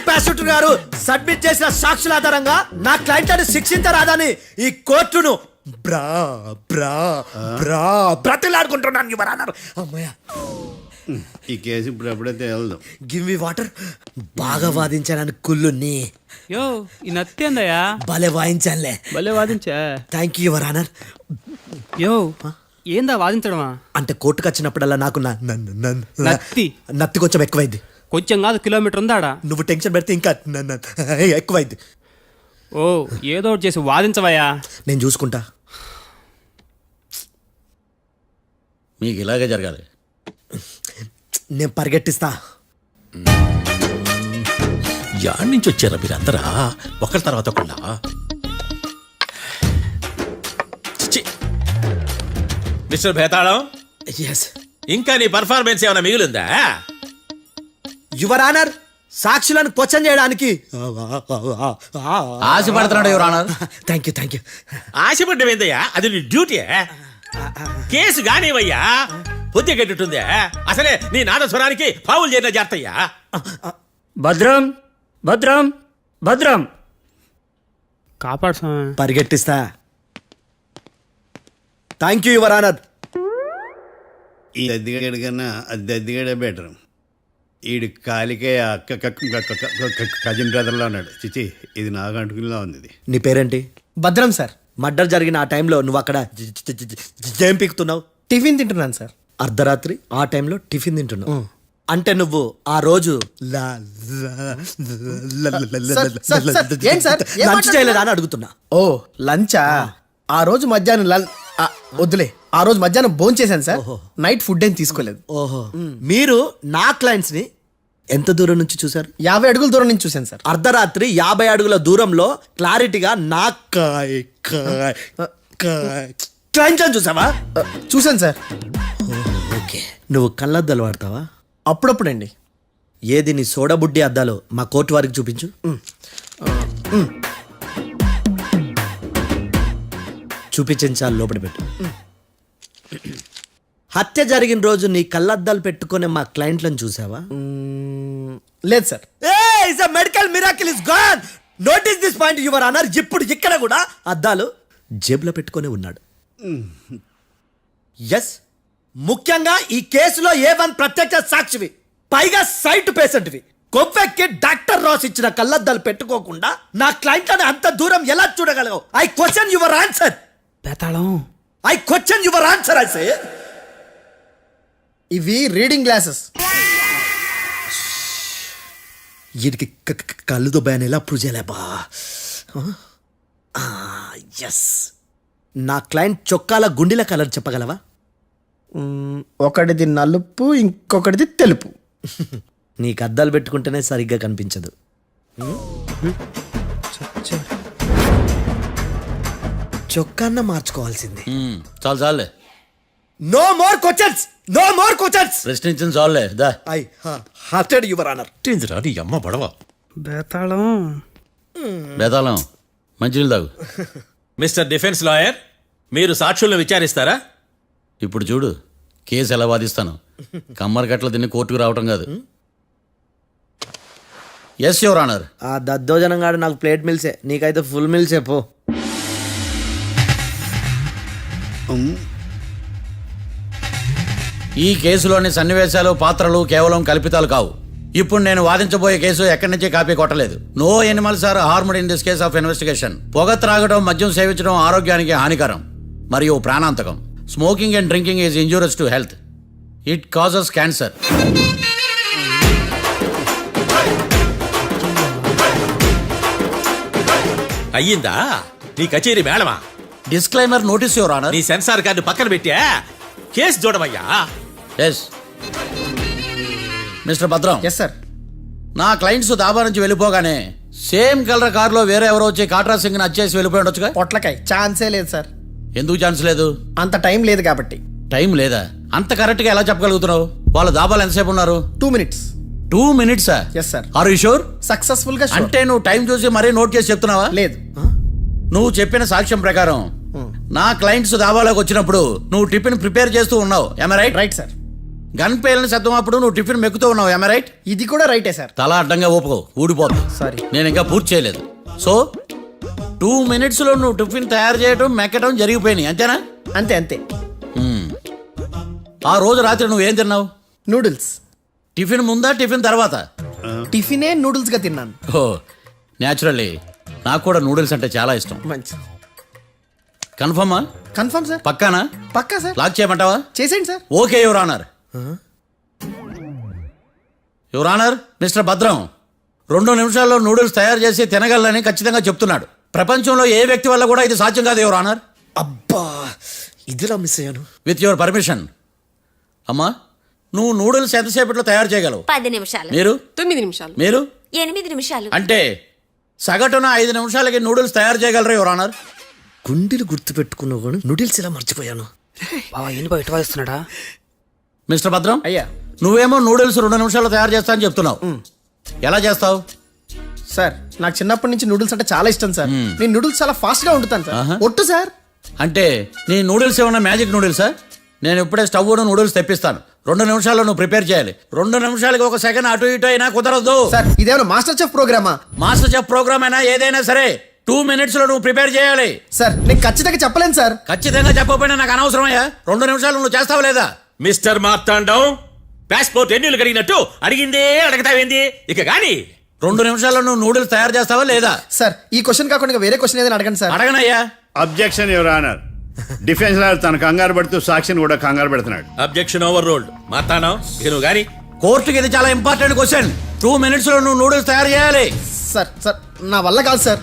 Speaker 10: ప్రాసిక్యూటర్ గారు సబ్మిట్ చేసిన సాక్షుల ఆధారంగా నా క్లయింట్ అని శిక్షించరాదని ఈ కోర్టును బ్రతిలాడుకుంటున్నాను యువర్ ఆనర్. అమ్మయ్య,
Speaker 14: ఈ కేసు ఇప్పుడు ఎప్పుడైతే వెళ్దాం.
Speaker 10: Give me water. బాగా వాదించానని కుళ్ళుని
Speaker 15: యో ఈ నత్తేందయ్యా?
Speaker 10: భలే వాయించానులే.
Speaker 15: భలే వాదించా.
Speaker 10: Thank you your honour.
Speaker 15: యో ఏందా వాదించడమా?
Speaker 10: అంటే కోర్టుకు వచ్చినప్పుడల్లా నాకు నత్తి కొంచెం ఎక్కువైంది.
Speaker 15: కొంచెం కాదు, కిలోమీటర్ ఉందాడా.
Speaker 10: నువ్వు టెన్షన్ పెడితే ఇంకా ఎక్కువైంది.
Speaker 15: ఓ ఏదో ఒకటి చేసి వాదించవయ్యా.
Speaker 10: నేను చూసుకుంటా.
Speaker 13: మీకు ఇలాగే జరగాలి.
Speaker 10: నేను పరిగెట్టిస్తా.
Speaker 2: యాడ్ నుంచి వచ్చారా మీరందరా ఒకరి తర్వాత ఒకళ్ళ? మిస్టర్ భేతాళం, ఇంకా నీ పర్ఫార్మెన్స్ ఏమైనా మిగిలిందా?
Speaker 10: యువర్ ఆనర్, సాక్షులను క్వశ్చన్ చేయడానికి
Speaker 13: ఆశపడుతున్నాడు యువర్ ఆనర్.
Speaker 10: Thank you.
Speaker 2: ఆశపడ్డం ఏందయ్యా? అది నీ డ్యూటీ. కేసు గానివయ్యా, బుద్ధి గట్టుందే. అసలే నీ నాదస్వరానికి పావులు చేరిన జాతయ్యా.
Speaker 15: భద్రం భద్రం భద్రం కాపాడు.
Speaker 10: పరిగెట్టిస్తా. Thank you your honour.
Speaker 14: ఈ దద్దిగడి కన్నా అది దద్దిగడే బెటర్. ఈడు కాలికే కజిన్ బ్రదర్లో ఉన్నాడు. చిచి, ఇది నాగంటుకులా ఉంది. ఇది
Speaker 10: నీ పేరేంటి?
Speaker 11: భద్రం సార్.
Speaker 10: మర్డర్ జరిగిన ఆ టైంలో నువ్వు అక్కడ ఏం పీకుతున్నావు?
Speaker 11: టిఫిన్ తింటున్నాను సార్.
Speaker 10: అర్ధరాత్రి ఆ టైంలో టిఫిన్ తింటున్నావు అంటే నువ్వు ఆ రోజు లంచ్ చేయలేదా అని అడుగుతున్నా.
Speaker 11: ఓ లంచా? ఆ రోజు మధ్యాహ్నం వద్దులే, ఆ రోజు మధ్యాహ్నం భోంచేశాను సార్. నైట్ ఫుడ్ ఏం తీసుకోలేదు.
Speaker 10: ఓహో, మీరు నా క్లయింట్స్ ని ఎంత దూరం నుంచి చూసారు?
Speaker 11: 50 అడుగుల దూరం నుంచి చూశాను సార్.
Speaker 10: అర్ధరాత్రి 50 అడుగుల దూరంలో క్లారిటీగా నా క్లయింట్స్ అని చూసావా?
Speaker 11: చూశాను సార్.
Speaker 10: ఓకే, నువ్వు కళ్ళద్దాలు వాడతావా?
Speaker 11: అప్పుడప్పుడండి.
Speaker 10: ఏది నీ సోడబుడ్డి అద్దాలు మా కోర్టు వారికి చూపించు. చూపించాలి, లోపల పెట్టు. హత్య జరిగిన రోజు నీ కళ్ళద్దాలు పెట్టుకునే మా క్లయింట్లను చూసావా?
Speaker 11: లేదు sir.
Speaker 10: Medical miracle is gone. Notice this point your honour. ఇప్పుడు ఇక్కడ కూడా అద్దాలు జేబులో పెట్టుకొని ఉన్నాడు. ఎస్, ముఖ్యంగా ఈ కేసులో A1 ప్రత్యక్ష సాక్షివి, పైగా సైట్ పేషెంట్వి. కొవ్వెక్కి డాక్టర్ రాస్ ఇచ్చిన కళ్ళద్దాలు పెట్టుకోకుండా నా క్లయింట్లని అంత దూరం ఎలా చూడగలవు? I question your answer.
Speaker 15: బేతాళం,
Speaker 10: I question your answer. I say
Speaker 11: ఇవి రీడింగ్ గ్లాసెస్.
Speaker 10: వీడికి కళ్ళు దుబ్బాయని ఎలా ప్రూవ్ చేయలేబా? ఎస్, నా క్లయింట్ చొక్కాల గుండెల కలర్ చెప్పగలవా?
Speaker 11: ఒకటిది నలుపు, ఇంకొకటిది తెలుపు.
Speaker 10: నీకు అద్దాలు పెట్టుకుంటేనే సరిగ్గా కనిపించదు. చొక్కాన్న మార్చుకోవాల్సింది.
Speaker 13: చాలు చాలులే.
Speaker 10: No more questions, no more questions.
Speaker 13: ప్రశ్నించిన చాలులే. దా
Speaker 10: ఐ హార్టెడ్ యువర్ ఆనర్.
Speaker 2: నీ అమ్మ పడవ.
Speaker 15: బేతాళం
Speaker 13: బేతాళం, మంచినీళ్ళు తాగు.
Speaker 2: మిస్టర్ డిఫెన్స్ లాయర్, మీరు సాక్షులను విచారిస్తారా?
Speaker 13: ఇప్పుడు చూడు కేసు ఎలా వాదిస్తాను. కమ్మరి కట్ల తిని కోర్టుకు రావటం కాదు. Yes your honour.
Speaker 10: ఆ దద్దోజనం గాడు నాకు ప్లేట్ మిల్సే, నీకైతే ఫుల్ మిల్సే పో.
Speaker 13: ఈ కేసులోని సన్నివేశాలు, పాత్రలు కేవలం కల్పితాలు కావు. ఇప్పుడు నేను వాదించబోయే కేసు ఎక్కడి నుంచి కాపీ కొట్టలేదు. No animals are harmed in this case of investigation. పొగ త్రాగడం, మద్యం సేవించడం ఆరోగ్యానికి హానికరం మరియు ప్రాణాంతకం. Smoking and drinking is injurious to health. It causes cancer.
Speaker 2: అయ్యిందా? నీ కచేరీ మేడమా?
Speaker 13: Disclaimer notice your honour.
Speaker 2: నీ సెన్సార్ కార్డు పక్కన పెట్టా కేసు చూడమయ్యా.
Speaker 13: ఎస్ మిస్టర్ భద్రం.
Speaker 11: Yes sir.
Speaker 13: నా క్లయింట్స్ దాబా నుంచి వెళ్ళిపోగానే సేమ్ కలర్ కారులో వేరే ఎవరో వచ్చి కాట్రా సింగ్ వచ్చేసి వెళ్ళిపోయి ఉండొచ్చుగా.
Speaker 11: పొట్లకాయ ఛాన్సే లేదు సార్.
Speaker 13: ఎందుకు ఛాన్స్ లేదు?
Speaker 11: అంత టైం లేదు కాబట్టి.
Speaker 13: టైం లేదా? అంత కరెక్ట్ గా ఎలా చెప్పగలుగుతున్నావు? వాళ్ళ దాబాలు ఎంతసేపు ఉన్నారు?
Speaker 11: 2 minutes.
Speaker 13: 2 minutes?
Speaker 11: Yes sir.
Speaker 13: Are you sure?
Speaker 11: Successful గా
Speaker 13: అంటే నువ్వు టైం చూసి మరీ నోట్ చేసి చెప్తున్నావా?
Speaker 11: లేదు.
Speaker 13: నువ్వు చెప్పిన సాక్ష్యం ప్రకారం నా క్లయింట్స్ దాబాలోకి వచ్చినప్పుడు నువ్వు టిఫిన్ ప్రిపేర్ చేస్తూ ఉన్నావు. ఎమ రైట్?
Speaker 11: Right sir.
Speaker 13: గన్ పేలిన శబ్దం అప్పుడు నువ్వు టిఫిన్ మెక్కుతూ ఉన్నావు. ఎమ రైట్?
Speaker 11: ఇది కూడా రైటే సార్.
Speaker 13: తల అడ్డంగా ఊపుకో, ఊడిపోతుంది.
Speaker 11: సారీ,
Speaker 13: నేను ఇంకా పూర్తి చేయలేదు. సో 2 minutes లో నువ్వు టిఫిన్ తయారు చేయడం మెక్కడం జరిగిపోయినాయి అంతేనా?
Speaker 11: అంతే అంతే.
Speaker 13: ఆ రోజు రాత్రి నువ్వు ఏం తిన్నావు?
Speaker 11: నూడిల్స్.
Speaker 13: టిఫిన్ ముందా టిఫిన్ తర్వాత?
Speaker 11: టిఫినే నూడిల్స్ గా తిన్నాను.
Speaker 13: ఓ న్యాచురల్లీ నాకు కూడా నూడిల్స్ అంటే చాలా ఇష్టం.
Speaker 11: మంచి.
Speaker 13: కన్ఫర్మా?
Speaker 11: Confirm sir.
Speaker 13: పక్కానా?
Speaker 11: పక్కా సార్.
Speaker 13: లాక్ చేయమంటావా?
Speaker 11: చేసేయండి sir.
Speaker 13: Okay your honour. Your honour, Mr Bhadram 2 నిమిషాల్లో నూడిల్స్ తయారు చేసి తినగలని ఖచ్చితంగా చెప్తున్నాడు. ప్రపంచంలో ఏ వ్యక్తి వల్ల కూడా ఇది సాధ్యం కాదు యువర్ ఆనర్.
Speaker 10: అబ్బా ఇదిలా మిస్ అయ్యాను.
Speaker 13: With your permission. అమ్మా నువ్వు నూడిల్స్ ఎంతసేపట్లో తయారు చేయగలవు?
Speaker 6: 10 నిమిషాలు.
Speaker 13: మీరు?
Speaker 6: 9 నిమిషాలు.
Speaker 13: మీరు?
Speaker 6: 8 నిమిషాలు.
Speaker 13: అంటే సగటున 5 నిమిషాలకి నూడిల్స్ తయారు చేయగలరా యువర్ ఆనర్?
Speaker 10: గుండెలు గుర్తు పెట్టుకున్నావు కానీ నూడిల్స్ ఇలా మర్చిపోయాను.
Speaker 15: బావా ఎన్ని బయట వాయిస్తున్నాడా?
Speaker 13: మిస్టర్ భద్రం,
Speaker 11: అయ్యా
Speaker 13: నువ్వేమో నూడిల్స్ 2 నిమిషాల్లో తయారు చేస్తా అని చెప్తున్నావు. ఎలా చేస్తావు?
Speaker 11: సార్ నాకు చిన్నప్పటి నుంచి నూడిల్స్ అంటే చాలా ఇష్టం సార్. నేను నూడిల్స్ చాలా ఫాస్ట్ గా వండుతాను సార్. ఒట్టు సార్.
Speaker 13: అంటే నీ నూడిల్స్ ఏమన్నా మ్యాజిక్ నూడిల్సా? నేను ఇప్పుడే స్టవ్ నూడిల్స్ తెప్పిస్తాను. 2 నిమిషాల్లో నువ్వు ప్రిపేర్ చేయాలి. 2 నిమిషాలకి 1 సెకండ్ అటు ఇటు అయినా కుదరదు.
Speaker 11: సార్ ఇదేమైనా మాస్టర్ చెఫ్ ప్రోగ్రామా?
Speaker 13: మాస్టర్ చెఫ్ ప్రోగ్రామ్ అయినా ఏదైనా సరే 2 minutes లో నువ్వు ప్రిపేర్ చేయాలి.
Speaker 11: సార్ నేను ఖచ్చితంగా చెప్పలేను సార్.
Speaker 13: ఖచ్చితంగా చెప్పకపోయినా నాకు అనవసరమయ్యా. 2 నిమిషాలు నువ్వు చేస్తావా లేదా?
Speaker 2: మిస్టర్ మార్తాండం పాస్పోర్ట్ ఎన్నిళ్ళు కడిగినట్టు అడిగిందే అడగతావేంది ఇక గాని
Speaker 13: 2 నిమిషాల్లో నువ్వు నూడిల్స్ తయారు చేస్తావా లేదా?
Speaker 11: సార్ ఈ క్వశ్చన్ కాకుండా ఇంకా వేరే క్వశ్చన్ ఏదైనా అడగండి సార్.
Speaker 13: అడగనయ్యా.
Speaker 14: Objection your honour. Defence lawyer తన కంగారు పడుతూ సాక్షిని కూడా కంగారు పెడుతున్నాడు.
Speaker 2: Objection over ruled. మార్తాండం ఇక నువ్వు గాని
Speaker 13: కోర్టుకి ఇది చాలా ఇంపార్టెంట్ క్వశ్చన్. 2 minutes లో నువ్వు నూడిల్స్ తయారు చేయాలి.
Speaker 11: సార్ సార్ నా వల్ల కాదు సార్.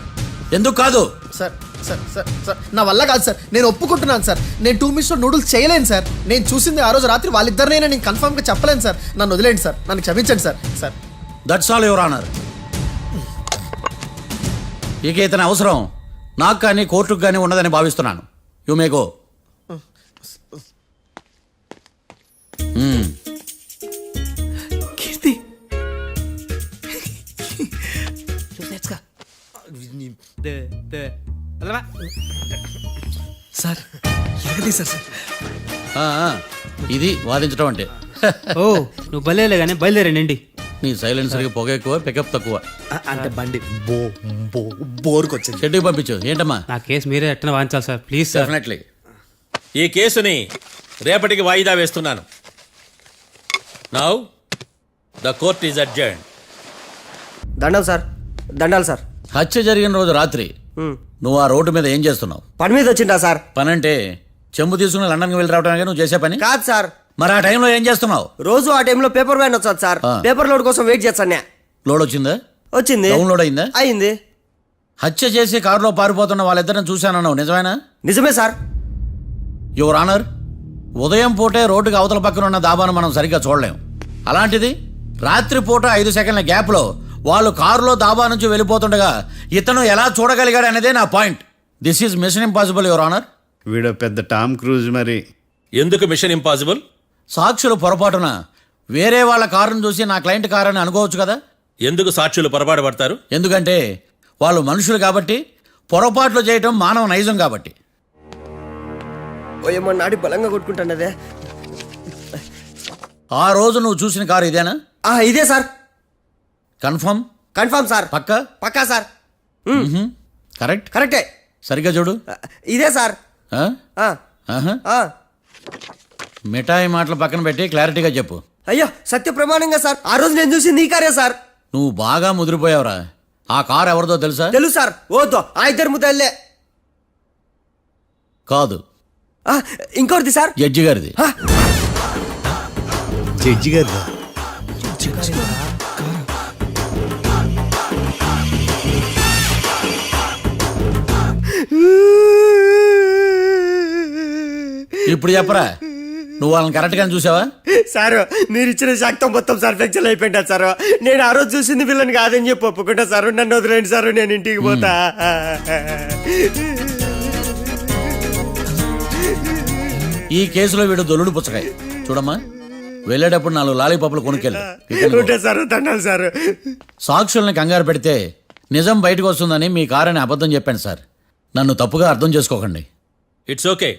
Speaker 13: ఎందుకు కాదు?
Speaker 11: సార్ సార్ సార్ సార్ నా వల్ల కాదు సార్. నేను ఒప్పుకుంటున్నాను సార్. నేను 2 minutes లో నూడిల్స్ చేయలేను సార్. నేను చూసింది ఆ రోజు రాత్రి వాళ్ళిద్దరినైనా నేను కన్ఫర్మ్ గా చెప్పలేను సార్. నన్ను వదిలేండి సార్. నన్ను క్షమించండి sir. Sir
Speaker 13: that's all your honour. ఇక ఇతని అవసరం నాకు కానీ కోర్టుకు కానీ ఉండదని భావిస్తున్నాను. You may go.
Speaker 10: Keerthi sir ఎరగదీశారు సార్.
Speaker 13: ఇది వాదించడం అంటే.
Speaker 15: ఓ నువ్వు బయలుదేరలే కానీ బయలుదేరండి.
Speaker 13: నీ సైలెన్సర్కి పొగ ఎక్కువ, పికప్ తక్కువ.
Speaker 10: అంటే బండి బోర్కి వచ్చింది.
Speaker 13: షెడ్యూల్ పంపించు. ఏంటమ్మా?
Speaker 15: నా కేసు మీరే ఎట్టన వాయించాలి సార్ ప్లీజ్ సార్.
Speaker 13: డెఫినెట్లీ.
Speaker 2: ఈ కేసుని రేపటికి వాయిదా వేస్తున్నాను. Now the court is adjourn.
Speaker 11: దండాలు సార్. దండాలు సార్.
Speaker 13: హత్య జరిగిన రోజు రాత్రి నువ్వు ఆ రోడ్డు మీద ఏం చేస్తున్నావు?
Speaker 11: పని మీద వచ్చిందా సార్?
Speaker 13: పని అంటే చెంబు తీసుకుని లండన్కి వెళ్ళి రావడానికి నువ్వు చేసే పని
Speaker 11: కాదు సార్.
Speaker 13: మరి ఆ టైంలో ఏం చేస్తున్నావు?
Speaker 11: రోజు ఆ టైంలో పేపర్ వ్యాన్ వచ్చాది సార్. పేపర్ లోడ్ కోసం వెయిట్ చేస్తాను.
Speaker 13: లోడ్ వచ్చిందా?
Speaker 11: వచ్చింది.
Speaker 13: డౌన్లోడ్ అయిందా?
Speaker 11: అయింది.
Speaker 13: హత్య చేసి కారులో పారిపోతున్న వాళ్ళిద్దరిని చూశానన్నావు, నిజమేనా?
Speaker 11: నిజమే సార్.
Speaker 13: యువర్ ఆనర్, ఉదయం పూటే రోడ్డుకి అవతల పక్కన ఉన్న దాబాను మనం సరిగ్గా చూడలేం. అలాంటిది రాత్రి పూట 5 సెకండ్ల గ్యాప్లో వాళ్ళు కారులో దాబా నుంచి వెళ్ళిపోతుండగా ఇతను ఎలా చూడగలిగాడు అనేదే నా point. This is mission impossible your honour.
Speaker 14: వీడో పెద్ద టామ్ క్రూజ్. మరి
Speaker 2: ఎందుకు మిషన్ ఇంపాసిబుల్?
Speaker 13: సాక్షులు పొరపాటున వేరే వాళ్ళ కారును చూసి నా క్లయింట్ కారు అని అనుకోవచ్చు కదా.
Speaker 2: ఎందుకు సాక్షులు పొరపాటు పడతారు?
Speaker 13: ఎందుకంటే వాళ్ళు మనుషులు కాబట్టి, పొరపాట్లు చేయటం మానవ నైజం కాబట్టి.
Speaker 11: ఏమో నాడి బలంగా కొట్టుకుంటానదే.
Speaker 13: ఆ రోజు నువ్వు చూసిన కారు ఇదేనా?
Speaker 11: ఇదే సార్.
Speaker 13: కన్ఫర్మ్?
Speaker 11: Confirm sir.
Speaker 13: పక్కా?
Speaker 11: పక్కా సార్.
Speaker 13: కరెక్ట్?
Speaker 11: కరెక్టే.
Speaker 13: సరిగ్గా చూడు.
Speaker 11: ఇదే సార్.
Speaker 13: మిఠాయి మాటలు పక్కన పెట్టి క్లారిటీగా చెప్పు.
Speaker 11: అయ్యో సత్య ప్రమాణంగా సార్. ఆ రోజు నేను చూసి నీ కారే సార్.
Speaker 13: నువ్వు బాగా ముదిరిపోయావురా. ఆ కారు ఎవరిదో తెలుసా?
Speaker 11: తెలుసు సార్. ఓతో ఆ ఇద్దరు ముద్దల్లే.
Speaker 13: కాదు,
Speaker 11: ఇంకోటిది సార్.
Speaker 13: జడ్జి గారిది.
Speaker 14: జడ్జి గారు
Speaker 13: ఇప్పుడు చెప్పరా, నువ్వు వాళ్ళని కరెక్ట్గా చూసావా?
Speaker 11: సారు మీరు ఇచ్చిన శాక్తం మొత్తం సర్ఫెక్చర్ అయిపోయింటా సారు. నేను ఆ రోజు చూసింది వీళ్ళని కాదని చెప్పి ఒప్పుకుంటా సారు. నన్ను వదిలేండి సారు, నేను ఇంటికి పోతా.
Speaker 13: ఈ కేసులో వీడు దొల్లుడు పుచ్చకాయ. చూడమ్మా, వెళ్ళేటప్పుడు 4 లాలీపాపులు కొనుక్కెళ్ళు.
Speaker 11: Sir తండాలి sir.
Speaker 13: సాక్షుల్ని కంగారు పెడితే నిజం బయటకు వస్తుందని మీ కారని అబద్ధం చెప్పాను సార్. నన్ను తప్పుగా అర్థం చేసుకోకండి.
Speaker 2: It's okay.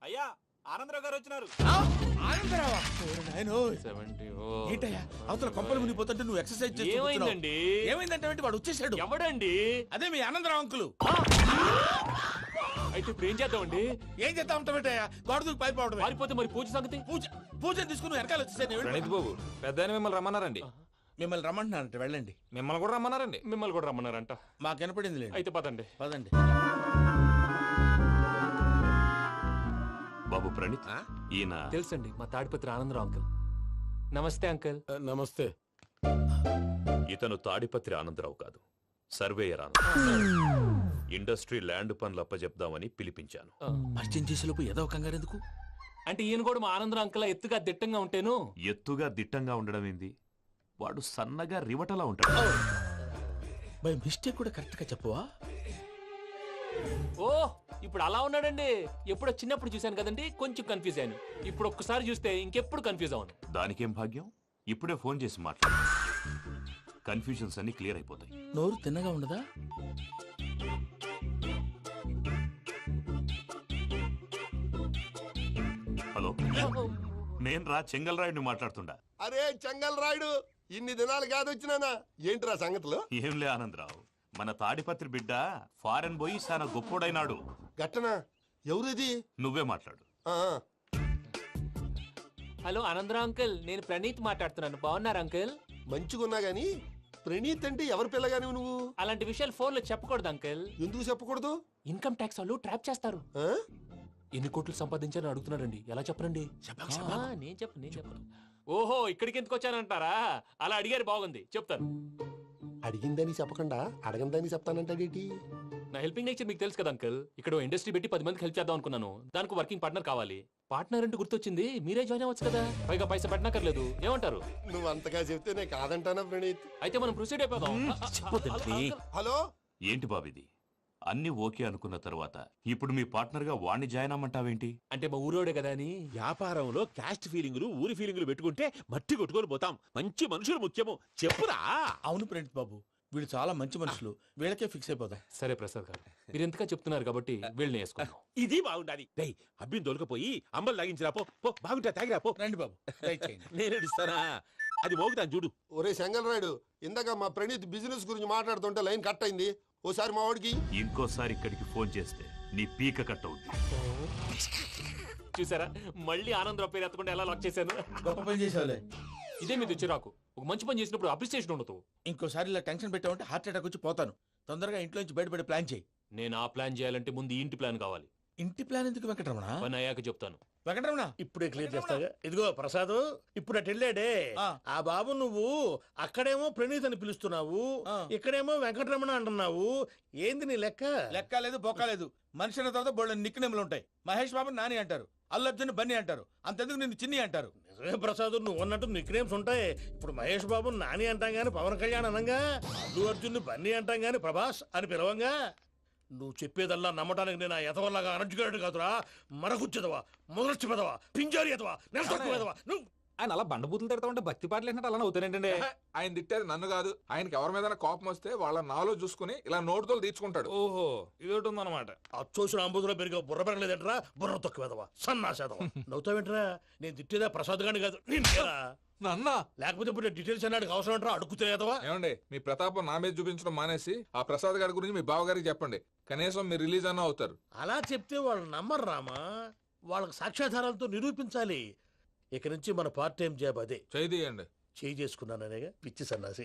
Speaker 1: అయ్యా ఆనందరావు గారు వచ్చినారు. ఏంటయ్యా అవతల కొంపలు మునిగిపోతుంటే నువ్వు ఎక్సర్సైజ్ చేస్తూ
Speaker 2: ఏమైందండి?
Speaker 1: ఏమైందంటే వాడు వచ్చేసాడు.
Speaker 2: ఎవడండి?
Speaker 1: అదే మీ ఆనందరావు అంకులు.
Speaker 2: అయితే ఇప్పుడు ఏం చేద్దామండి?
Speaker 1: ఏం చేస్తా ఉంటావేటయ్యా, గోడ దూకి పైపోవడం.
Speaker 2: పారిపోతే మరి పూజ సంగతి?
Speaker 1: పూజను తీసుకుని వెనకాల వచ్చేసాను.
Speaker 4: ప్రణీత్ బాబు, పెద్ద మిమ్మల్ని రమ్మన్నారండి.
Speaker 1: మిమ్మల్ని రమ్మంటున్నారంట, వెళ్ళండి.
Speaker 4: మిమ్మల్ని కూడా రమ్మన్నారండి.
Speaker 2: మిమ్మల్ని కూడా రమ్మన్నారంట.
Speaker 1: మాకు వినపడింది లేదు.
Speaker 2: అయితే పదండి.
Speaker 1: పదండి.
Speaker 3: బాబు ప్రణీత్, ఈయన
Speaker 2: తెలుసండి, మా తాడిపత్రి ఆనందరావు అంకుల్. నమస్తే అంకుల్.
Speaker 1: నమస్తే.
Speaker 3: ఇతను తాడిపత్రి ఆనందరావు కాదు, సర్వేయర్ ఆనందరావు. ఇండస్ట్రీ ల్యాండ్ పనులు అప్పచెప్దామని పిలిపించాను.
Speaker 1: పరిచయం చేసేలోపు ఏదో కంగారు ఎందుకు?
Speaker 2: అంటే ఈయన కూడా మా ఆనందరావు అంకుల్ ఎత్తుగా దిట్టంగా ఉంటాను.
Speaker 3: ఎత్తుగా దిట్టంగా ఉండడం ఏంది, వాడు సన్నగా రివటలా ఉంటాడు.
Speaker 1: బై మిస్టేక్ కూడా కరెక్ట్ గా చెప్పవా?
Speaker 2: ఓ ఇప్పుడు అలా ఉన్నాడండి. ఎప్పుడో చిన్నప్పుడు చూశాను కదండి, కొంచెం కన్ఫ్యూజ్ అయ్యాను. ఇప్పుడు ఒక్కసారి చూస్తే ఇంకెప్పుడు కన్ఫ్యూజ్ అవును.
Speaker 3: దానికేం భాగ్యం, ఇప్పుడే ఫోన్ చేసి మాట్లాడు. కన్ఫ్యూజన్స్ అన్ని క్లియర్ అయిపోతాయి.
Speaker 1: నోరు తిన్నగా ఉండదా?
Speaker 3: హలో, నేను రా చెంగల్రాయుడిని మాట్లాడుతుండా.
Speaker 9: అరే చెంగల్ రాయుడు, ఇన్ని దినాలు కాదు వచ్చినానా? ఏంట్రా సంగతులు?
Speaker 3: ఏంలే ఆనందరావు, మన తాడిపత్రి బిడ్డ ఫారెన్ పోయి చాలా గొప్పోడైనాడు.
Speaker 9: గట్టనా? ఎవరిది?
Speaker 3: నువ్వే మాట్లాడు.
Speaker 2: హలో ఆనందరావు అంకుల్, నేను ప్రణీత్ మాట్లాడుతున్నాను. బాగున్నారు అంకుల్?
Speaker 9: మంచిగున్నా గాని ప్రణీత్ అంటే ఎవరి పిల్లగాని నువ్వు?
Speaker 2: అలాంటి విషయాలు ఫోన్లో చెప్పకూడదు అంకుల్.
Speaker 9: ఎందుకు చెప్పకూడదు?
Speaker 2: ఇన్కమ్ ట్యాక్స్ వాళ్ళు ట్రాప్ చేస్తారు. ఎన్ని కోట్లు సంపాదించాలని అడుగుతున్నారండి. ఎలా చెప్పరండి? నేను చెప్పను. ఓహో, ఇక్కడికి ఎందుకు వచ్చానంటారా? అలా అడిగారు, బాగుంది, చెప్తాను.
Speaker 9: అడిగిందని చెప్పకుండా అడగందని చెప్తానంటాడేటి?
Speaker 2: నా హెల్పింగ్ నేచర్ మీకు తెలుసు కదా అంకుల్. ఇక్కడ ఇండస్ట్రీ పెట్టి 10 మందికి హెల్ప్ చేద్దాం అనుకున్నాను. దానికి వర్కింగ్ పార్ట్నర్ కావాలి. పార్ట్నర్ అంటే గుర్తొచ్చింది, మీరే జాయిన్ అవ్వచ్చు కదా. పైగా పైసా పెట్టనక్కర్లేదు. ఏమంటారు?
Speaker 9: నువ్వు అంతగా చెప్తే నేను కాదంటానా ప్రణీత్?
Speaker 2: అయితే మనం ప్రొసీడ్ అయిపోదాం.
Speaker 9: హలో,
Speaker 3: ఏంటి బాబిది? అన్ని ఓకే అనుకున్న తర్వాత ఇప్పుడు మీ పార్ట్నర్ గా వాణ్ణి జాయిన్ అమ్మంటావేంటి?
Speaker 2: అంటే మా ఊరోడే కదా అని.
Speaker 1: వ్యాపారంలో క్యాస్ట్ ఫీలింగులు, ఊరి ఫీలింగులు పెట్టుకుంటే మట్టి కొట్టుకొని పోతాం. మంచి మనుషులు ముఖ్యము. చెప్పురా. అవును ప్రణీత్ బాబు, వీళ్ళు చాలా మంచి మనుషులు. వీళ్ళకే ఫిక్స్ అయిపోతాం.
Speaker 2: సరే ప్రసాద్ గారు, మీరు ఎంతగా చెప్తున్నారు కాబట్టి వీళ్ళని వేసుకున్నాం.
Speaker 1: ఇది బాగుండాలి. డై అబ్బిని దొలకపోయి అంబలు లాగించిరా పో. బాగుంటా తాగిరా పో. రండి బాబు, నేను ఇస్తానా? అది మోగుతాను చూడు.
Speaker 9: ఒరే చెంగల్ రాయుడు, ఇందాక మా ప్రణీత్ బిజినెస్ గురించి మాట్లాడుతుంటే లైన్ కట్ అయింది. ఓసారి మా వాడికి
Speaker 3: ఇంకోసారి ఇక్కడికి ఫోన్ చేస్తే నీ పీక కట్ అవుద్ది.
Speaker 2: చూసారా, మళ్ళీ ఆనందరావు పేరు ఎత్తకుండా ఎలా లాక్ చేశాను.
Speaker 1: గొప్ప పని చేసావులే.
Speaker 2: ఇదే మీద చిరాకు. ఒక మంచి పని చేసినప్పుడు అప్రిసియేషన్ ఉండదు.
Speaker 1: ఇంకోసారి ఇలా టెన్షన్ పెట్టామంటే హార్ట్ అటాక్ వచ్చి పోతాను. తొందరగా ఇంట్లో నుంచి బయటపడే ప్లాన్ చేయి.
Speaker 2: నేను ఆ ప్లాన్ చేయాలంటే ముందు ఈ ఇంటి ప్లాన్ కావాలి.
Speaker 1: ఇంటి ప్లాన్ ఎందుకు వెంకటరమణ?
Speaker 2: పని అయ్యాక చెప్తాను.
Speaker 1: వెంకటరమణ ఇప్పుడే క్లియర్ చేస్తాగా. ఇదిగో ప్రసాద్, ఇప్పుడు అటు వెళ్ళాడే ఆ బాబు, నువ్వు అక్కడేమో ప్రణీత్ అని పిలుస్తున్నావు, ఇక్కడేమో వెంకటరమణ అంటున్నావు. ఏంది నీ లెక్క? లెక్క లేదు, బొక్క లేదు. మనిషి అన్న తర్వాత బోళ్ళ నిక్నెములు ఉంటాయి. మహేష్ బాబు నాని అంటారు, అల్లు అర్జున్ బన్నీ అంటారు, అంతెందుకు నిన్ను చిన్ని అంటారు. నిజమే ప్రసాద్, నువ్వు అన్నట్టు నిక్నేమ్స్ ఉంటాయి. ఇప్పుడు మహేష్ బాబు నాని అంటాం గాని పవన్ కళ్యాణ్ అనంగా, అల్లు అర్జున్ బన్నీ అంటాం గాని ప్రభాస్ అని పిలవంగా. నువ్వు చెప్పేదల్లా నమ్మటానికి నేను ఎతవల్లాగా అనర్జుకేటెడ్ కాదురా. మరగుచ్చదవా, మొదలచ్చి పెదవా, పింజారి ఎదవా, నెలసొక్కు పెదవా. నువ్వు
Speaker 4: ఆయన అలా బండబూతులు తిడతా ఉంటే భక్తి పాటలు ఏంటంటే అలా అవుతానంటే. ఆయన తిట్టేది నన్ను కాదు, ఆయనకి ఎవరి మీద కోపం వస్తే వాళ్ళ నాలో చూసుకుని ఇలా నోటుతో తీర్చుకుంటాడు.
Speaker 1: ఓహో, ఇదొకటి ఉందన్నమాట. అచ్చోసిన అంబుధులో పెరిగే బుర్ర పెరగలేదంటరా, బుర్ర తొక్కువేదవా, సన్నాసేదవా. నవ్వుతావేంట్రా? నేను తిట్టేదా ప్రసాద్ గాని కాదు,
Speaker 4: నన్నా.
Speaker 1: లేకపోతే ఇప్పుడు డీటెయిల్స్ అన్నాడు అవసరం అంటారా? అడుగుతాయేదవా.
Speaker 4: ఏమండి, మీ ప్రతాపం నా మీద చూపించడం మానేసి ఆ ప్రసాద్ గారి గురించి మీ బావగారికి చెప్పండి. కనీసం మీరు రిలీజ్ అన్న అవుతారు.
Speaker 1: అలా చెప్తే వాళ్ళు నమ్మరు రామా. వాళ్ళకి సాక్ష్యాధారాలతో నిరూపించాలి. ఇక నుంచి మన పార్ట్ టైం జాబ్ అదే.
Speaker 4: చేయండి.
Speaker 1: చేయి చేసుకున్నాననేగా పిచ్చి సన్నాసి.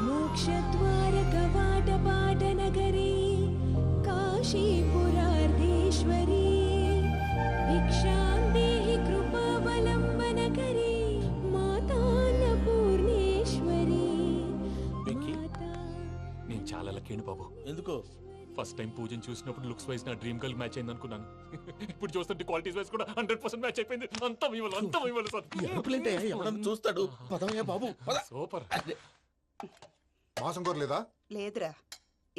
Speaker 12: మోక్షద్వార కవాట పాట నగరీ కాశీపురార్ధ
Speaker 16: పూర్ణేశ్వరీ భిక్షాం దేహి కృపావలంబనకరీ మాతాన్న పూర్ణేశ్వరీ.
Speaker 5: నేను చాలా లక్కీని బాబు.
Speaker 1: ఎందుకో?
Speaker 5: ఫస్ట్ టైం పూజను చూసినప్పుడు లుక్స్ వైజ్ నా డ్రీమ్ గర్ల్ మ్యాచ్ అయింది అనుకున్నాను. ఇప్పుడు చూస్తుంటే క్వాలిటీస్ వైజ్ కూడా 100% మ్యాచ్ అయిపోయింది. అంతా మీ వల్ల సార్.
Speaker 1: ఎవడన్నా చూస్తాడు. పదవయ్యా బాబు.
Speaker 5: సూపర్.
Speaker 17: మాసం కోరలేదా?
Speaker 7: లేదురా,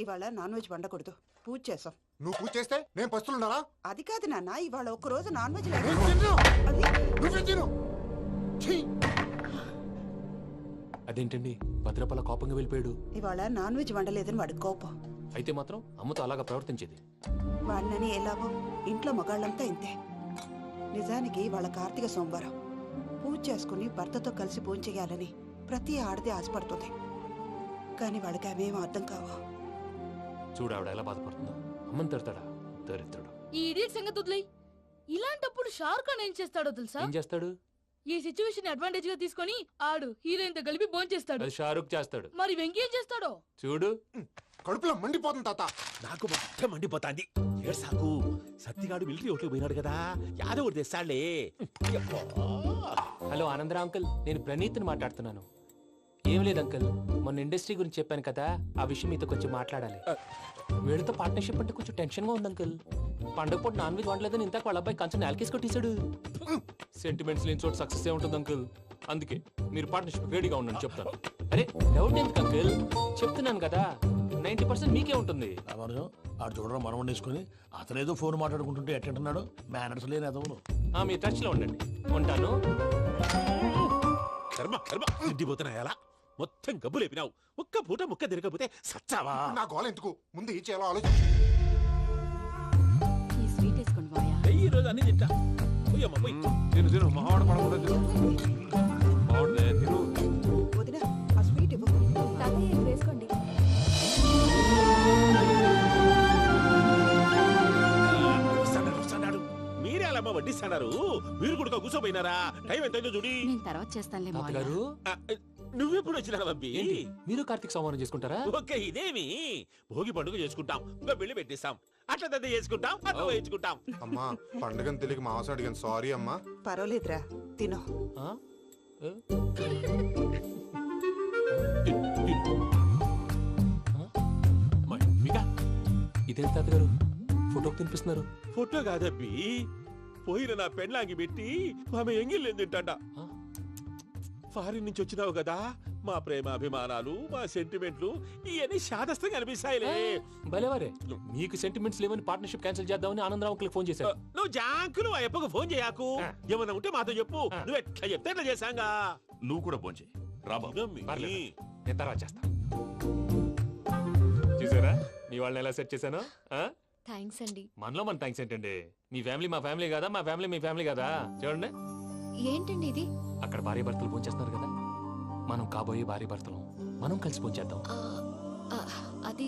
Speaker 7: ఇవాళ నాన్ వెజ్ వండకూడదు, పూజ చేసాం.
Speaker 17: నువ్వు పూజ చేస్తే నేను పస్తులున్నారా?
Speaker 7: అది కాదు నాన్న, ఇవాళ ఒక రోజు నాన్ వెజ్
Speaker 5: అదేంటండి భద్రపల కోపంగా వెళ్ళిపోయాడు?
Speaker 7: ఇవాళ నాన్ వెజ్ వండలేదని వాడి కోపం.
Speaker 5: అయితే మాత్రం అమ్మతో అలాగా ప్రవర్తించేది.
Speaker 7: వాడినని ఎలాగో ఇంట్లో మగాళ్ళంతా ఇంతే. నిజానికి వాళ్ళ కార్తీక సోమవారం పూజ చేసుకుని భర్తతో కలిసి పూజ చేయాలని ప్రతి ఆడది ఆశపడుతుంది. కానీ వాళ్ళకి అవేం అర్థం కావు.
Speaker 5: చూడు ఆవిడ ఎలా బాధపడుతుందో. అమ్మని తిడతాడా దరిద్రుడు.
Speaker 18: ఈ ఇడియట్ సంగతి వదిలేయ్. ఇలాంటప్పుడు షారుఖ్ ఖాన్ ఏం చేస్తాడో తెలుసా?
Speaker 5: ఏం చేస్తాడు?
Speaker 18: ఈ సిచ్యువేషన్ అడ్వాంటేజ్ గా తీసుకొని ఆడు హీరోయిన్ తో కలిపి బోన్ చేస్తాడు.
Speaker 5: అది షారుఖ్ చేస్తాడు.
Speaker 18: మరి వెంకీ ఏం చేస్తాడో
Speaker 5: చూడు.
Speaker 17: కడుపులో మండిపోతుంది తాత.
Speaker 1: నాకు మొత్తం మండిపోతాంది. ఏడ్సాకు. సత్తిగాడు మిలిటరీ ఓట్లు పోయినాడు కదా, యాదవ్ తెస్తాడులే.
Speaker 5: హలో ఆనందరా అంకుల్, నేను ప్రణీత్ని మాట్లాడుతున్నాను. ఏం లేదు అంకుల్, మొన్న ఇండస్ట్రీ గురించి చెప్పాను కదా, ఆ విషయం మీతో కొంచెం మాట్లాడాలి. వీళ్ళతో పార్ట్నర్షిప్ అంటే కొంచెం టెన్షన్ గా ఉంది అంకుల్. పండగ పూట నాన్ వెజ్ వండలేదని ఇంతకు వాళ్ళ అబ్బాయి కంచెం నేలకేసి కొట్టేశాడు. సెంటిమెంట్స్ లేని చోట సక్సెస్ ఏ ఉంటుంది అంకుల్. అందుకే మీరు పార్ట్నర్షిప్ రెడీగా ఉండండి చెప్తాను. అరే డౌట్ ఎందుకు అంకుల్, చెప్తున్నాను కదా 90% మీకే ఉంటుంది.
Speaker 1: ఆడు చూడడం మనం వండేసుకుని అతనేదో ఫోన్ మాట్లాడుకుంటుంటే ఎట్టంటున్నాడు. మేనర్స్ లేని అదవును.
Speaker 5: మీ టచ్ లో ఉండండి. ఉంటాను.
Speaker 1: కర్మ కర్మ తిండిపోతున్నా ఎలా మొత్తం గబ్బు లేపినావు. ఒక్క పూట ముక్క తిరగకపోతే సచ్చావా?
Speaker 17: నా గోల ఎందుకు, ముందు ఏం చేయాలో ఆలోచించు.
Speaker 6: ఈ స్వీట్ వేసుకోండి బాయా.
Speaker 1: ఈ రోజు అన్ని తింటా. పోయమ్మ పోయి.
Speaker 4: తిను తిను, మావాడ పడకుండా తిను. మావాడనే తిను.
Speaker 7: వదినా, ఆ స్వీట్ ఇవ్వు.
Speaker 12: వేసుకోండి.
Speaker 1: మీరే అలా వడ్డిస్తున్నారు. మీరు కూడా కూర్చోపోయినారా? టైం ఎంతైందో చూడి.
Speaker 6: నేను తర్వాత చేస్తానులే మావయ్య.
Speaker 5: తాతగారు
Speaker 1: నువ్వెప్పుడు వచ్చినా అబ్బి?
Speaker 5: మీరు కార్తీక్ సంహారం చేసుకుంటారా?
Speaker 1: ఓకే, ఇదేమి భోగి పండుగ చేసుకుంటాం, ఇంకా పెళ్లి పెట్టేస్తాం, అట్లా దద్ద చేసుకుంటాం, అట్లా వేయించుకుంటాం.
Speaker 17: అమ్మా పండుగని తెలియక మాసం అడిగాను, సారీ అమ్మా.
Speaker 7: పర్వాలేదురా, తినో.
Speaker 5: ఇదేం తాతగారు ఫోటోకి తినిపిస్తున్నారు?
Speaker 1: ఫోటో కాదబ్బి, పోయిన నా పెళ్ళాంగి పెట్టి ఆమె ఎంగిల్లేం తింటాడ. ఫారిన్ నుంచి వచ్చినావు కదా, మా ప్రేమ అభిమానాలు, మా సెంటిమెంట్లు ఇవన్నీ శాదస్తంగా అనిపిస్తాయిలే.
Speaker 5: భలేవారే, మీకు సెంటిమెంట్స్ లేవని పార్ట్నర్షిప్ క్యాన్సిల్ చేద్దామని ఆనందరావు అంకుల్కి ఫోన్ చేశారు.
Speaker 1: నువ్వు జాంకులు ఆ అప్పకు ఫోన్ చేయకు. ఏమన్నా ఉంటే మాతో చెప్పు. నువ్వు ఎట్లా చెప్తే ఎట్లా చేశాంగా.
Speaker 3: నువ్వు కూడా ఫోన్ చేయి.
Speaker 5: నేను తర్వాత చేస్తా. చూసారా మీ వాళ్ళని ఎలా సెట్ చేశాను?
Speaker 12: థ్యాంక్స్ అండి.
Speaker 5: మనలో మన థ్యాంక్స్ ఏంటండి? మీ ఫ్యామిలీ మా ఫ్యామిలీ కదా, మా ఫ్యామిలీ మీ ఫ్యామిలీ కదా. చూడండి,
Speaker 12: ఏంటండి ఇది?
Speaker 5: అక్కడ భార్య భర్తలు ఫోన్ చేస్తున్నారు కదా, మనం కాబోయే భార్య భర్తలు మనం కలిసి ఫోన్ చేద్దాం.
Speaker 12: అది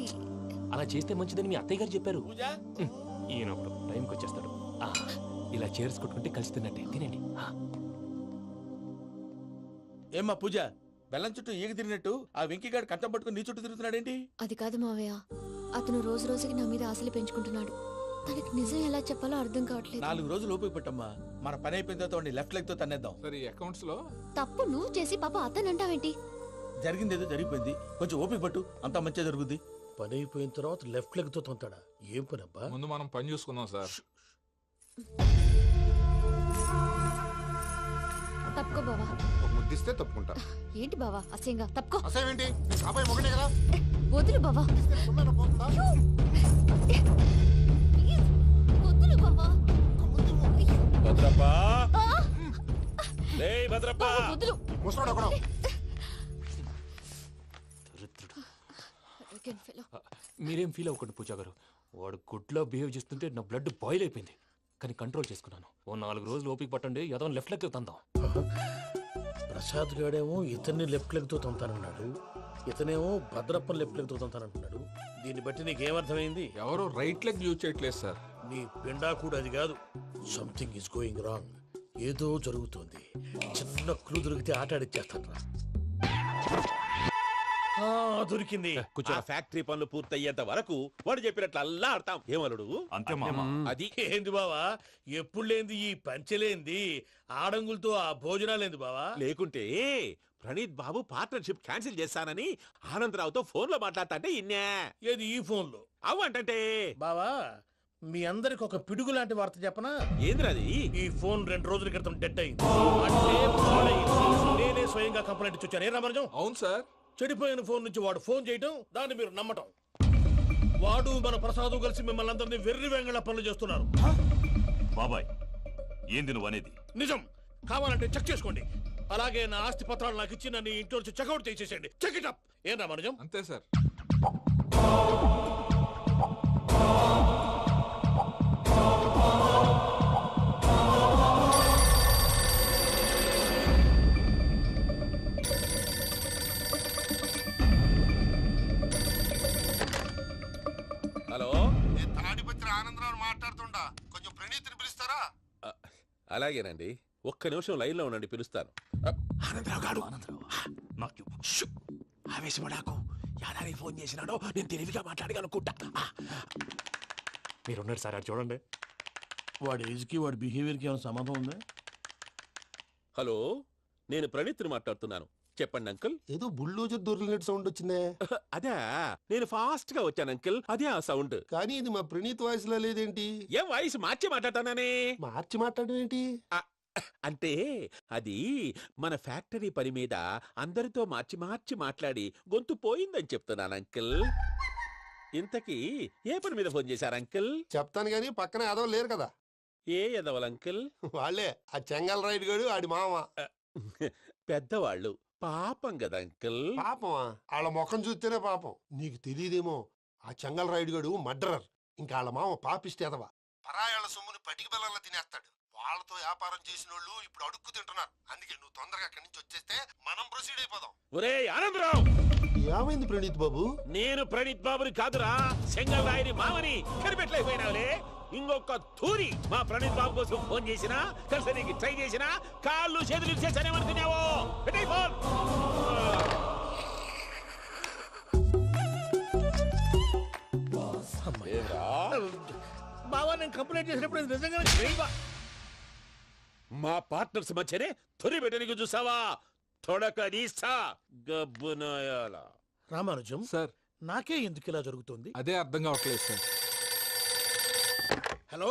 Speaker 5: అలా చేస్తే మంచిదని మీ అత్తయ్య గారు చెప్పారు. ఈయన ఒకడు టైంకి వచ్చేస్తాడు. ఇలా చేర్స్ కొట్టుకుంటే కలిసి తిన్నట్టే. తినండి.
Speaker 1: ఏమ్మా పూజ, బెల్లం చుట్టూ ఈగ తిరిగినట్టు ఆ వెంకీగాడు కంచం పట్టుకుని నీ చుట్టూ తిరుగుతున్నాడేంటి?
Speaker 12: అది కాదు మావయ్య, అతను రోజు రోజుకి నా మీద ఆశలు పెంచుకుంటున్నాడు. తనకి నిజం ఎలా చెప్పాలో అర్థం కావట్లేదు.
Speaker 1: 4 రోజులు ఓపిక పట్టమ్మా, మన పని అయిపోయిన తర్వాత లెఫ్ట్ లెగ్ తో తన్నేద్దాం.
Speaker 4: సరే అకౌంట్స్ లో
Speaker 12: తప్పు నువ్వు చేసి పాప అతను అంటావేంటి?
Speaker 1: జరిగింది ఏదో జరిగిపోయింది, కొంచెం ఓపిక పట్టు, అంతా మంచిగా జరుగుద్ది. పని అయిపోయిన తర్వాత లెఫ్ట్ లెగ్ తో తొంతాడా? ఏం పని అబ్బా?
Speaker 4: ముందు మనం పని చూసుకుందాం సార్.
Speaker 12: తప్పుకో బావా.
Speaker 17: ఒక ముద్దిస్తే తప్పుకుంటా.
Speaker 12: ఏంటి బావా అసహ్యంగా? తప్పుకో.
Speaker 17: అసహ్యం ఏంటి? నీ కాబోయే మొగనే కదా.
Speaker 12: వదులు బావా. వదులు బావా.
Speaker 1: భద్రప్పా, భద్రప్పా,
Speaker 12: వదులు.
Speaker 17: ముసరాడు అక్కడ.
Speaker 5: మీరేం ఫీల్ అవ్వకండి పూజా గారు. వాడు గుడ్లో బిహేవ్ చేస్తుంటే నా బ్లడ్ బాయిల్ అయిపోయింది. కానీ కంట్రోల్ చేసుకున్నాను. ఓ 4 రోజులు ఓపిక పట్టండి, ఏదో లెఫ్ట్ లెగ్ తందాం.
Speaker 1: ప్రసాద్ గాడేమో ఇతన్ని లెఫ్ట్ లెగ్ తో తొంతానన్నాడు, ఇతనేమో భద్రప్పని లెఫ్ట్ లెగ్ తో తొంతానంటున్నాడు. దీన్ని బట్టి నీకేమర్థమైంది?
Speaker 4: ఎవరు రైట్ లెగ్ యూజ్ చేయట్లేదు సార్.
Speaker 1: నీ పిండా కూడా అది కాదు. Something is going wrong. ఏదో జరుగుతోంది. చిన్న క్లూ దొరికితే ఆట ఆడిచ్చేస్తాను రా. దొరికింది.
Speaker 19: ఆ ఫ్యాక్టరీ పనులు పూర్తయ్యేంత వరకు వాడు చెప్పినట్లు అల్లా ఆడతాం ఏమలుడు
Speaker 3: అంతే మామ.
Speaker 19: అది
Speaker 1: ఏంది బావా ఎప్పుడు లేంది ఈ పంచలేంది ఆడంగులతో ఆ భోజనాలేంది బావా?
Speaker 19: లేకుంటే ప్రణీత్ బాబు పార్ట్నర్షిప్ క్యాన్సిల్ చేస్తానని ఆనందరావుతో ఫోన్ లో మాట్లాడతాంటే ఇన్నే.
Speaker 1: ఏది ఈ ఫోన్ లో?
Speaker 19: అవ్వంటే
Speaker 1: బావా మీ అందరికి ఒక పిడుగు లాంటి వార్త చెప్పనా?
Speaker 19: ఏంద్రది?
Speaker 1: ఈ ఫోన్ 2 రోజుల క్రితం డెడ్ అయింది. అంటే పాడైంది. నేనే స్వయంగా కంప్లైంట్ ఇచ్చి వచ్చాను. ఏ రామరాజం?
Speaker 4: అవును సార్.
Speaker 1: చెడిపోయిన ఫోన్ నుంచి వాడు ఫోన్ చేయటం, దాన్ని మీరు నమ్మటం. వాడు మన ప్రసాదు కలిసి మిమ్మల్ని అందరినీ వెర్రి వెంగళ పనులు చేస్తున్నారు.
Speaker 3: బాబాయ్ ఏంది నువ్వు అనేది?
Speaker 1: నిజం. కావాలంటే చెక్ చేసుకోండి. అలాగే నా ఆస్తి పత్రాలు నాకు ఇచ్చి నన్ను ఇంట్లో నుంచి చెక్అౌట్ చేసేసేయండి. Check it up. ఏం రామరాజం?
Speaker 4: అంతే సార్.
Speaker 19: హలో,
Speaker 17: నేను తాడిపత్రి ఆనందరావు మాట్లాడుతుండా, కొంచెం ప్రణీతిని పిలుస్తారా?
Speaker 19: అలాగేనండి, ఒక్క నిమిషం లైన్ లో ఉండండి, పిలుస్తాను. ఆనందరావు గాడు ఆవేశపడాకు. యాదారి ఫోన్ చేసినాడో నేను తెలివిగా మాట్లాడగలనుకుంటా.
Speaker 2: మీరున్నారు సార్, అది చూడండి.
Speaker 1: వాడి ఏజ్కి వాడి బిహేవియర్కి ఏమైనా సంబంధం ఉందా?
Speaker 19: హలో, నేను ప్రణీత్ని మాట్లాడుతున్నాను. చెప్పండి అంకుల్.
Speaker 9: ఏదో బుల్డోజర్ దొరికినట్టు సౌండ్ వచ్చిందే.
Speaker 19: అదే, నేను ఫాస్ట్ గా వచ్చాను అంకుల్, అదే ఆ సౌండ్.
Speaker 9: కానీ ఇది మా ప్రణీత్ వాయిస్ లా లేదేంటి?
Speaker 19: ఏం వాయిస్ మార్చి మాట్లాడతానే?
Speaker 9: మార్చి మాట్లాడడం ఏంటి?
Speaker 19: అంటే అది మన ఫ్యాక్టరీ పని మీద అందరితో మార్చి మార్చి మాట్లాడి గొంతు పోయిందని చెప్తున్నాను అంకుల్. ఇంతకీ ఏ పని మీద ఫోన్ చేశారు అంకుల్?
Speaker 9: చెప్తాను గానీ పక్కన ఏదో లేరు కదా.
Speaker 19: ఏ ఎదవలు అంకుల్?
Speaker 9: వాళ్ళే ఆ చెంగల్ రైడ్ గడు ఆడి మామ.
Speaker 19: పెద్దవాళ్ళు, పాపం కదా అంకుల్.
Speaker 9: పాపమా? వాళ్ళ ముఖం చూస్తేనే పాపం. నీకు తెలియదేమో, ఆ చెంగల్ రైడ్ గడు మర్డరర్. ఇంకా వాళ్ళ మామ పాపిస్తేదవా. పరాయాళ్ళ సొమ్ముని పటికి బెల్లంలో తినేస్తాడు. వాళ్ళతో వ్యాపారం చేసిన వాళ్ళు ఇప్పుడు అడుక్కు తింటున్నారు. అందుకే నువ్వు తొందరగా అక్కడి నుంచి వచ్చేస్తే మనం ప్రొసీడ్ అయిపోదాం.
Speaker 19: ఒరే ఆనందరావు!
Speaker 9: ఏమైంది ప్రణీత్ బాబు?
Speaker 19: నేను ప్రణీత్ బాబుని కాదురా, సెంగల్ రాయని మామని. కనిపెట్టలేకపోయినావులే. ఇంకొక తూరి మా ప్రణీత్ బాబు కోసం ఫోన్ చేసినా, కలిసి నీకు ట్రై చేసినా కాళ్ళు చేతులు ఇచ్చేసానేమనుకున్నావో. పెట్టేయ్ ఫోన్.
Speaker 1: బావా నేను కంప్లైంట్ చేసినప్పుడు ఇది నిజంగానే చేయవా?
Speaker 19: మా పార్ట్నర్స్ మధ్యనే తొలి పెట్టడానికి చూసావా? తొడక నీస్తా గబ్బునాయాల.
Speaker 1: రామానుజం
Speaker 4: సార్,
Speaker 1: నాకే ఎందుకు ఇలా జరుగుతుంది?
Speaker 4: అదే అర్థం కావట్లేదు సార్.
Speaker 1: హలో,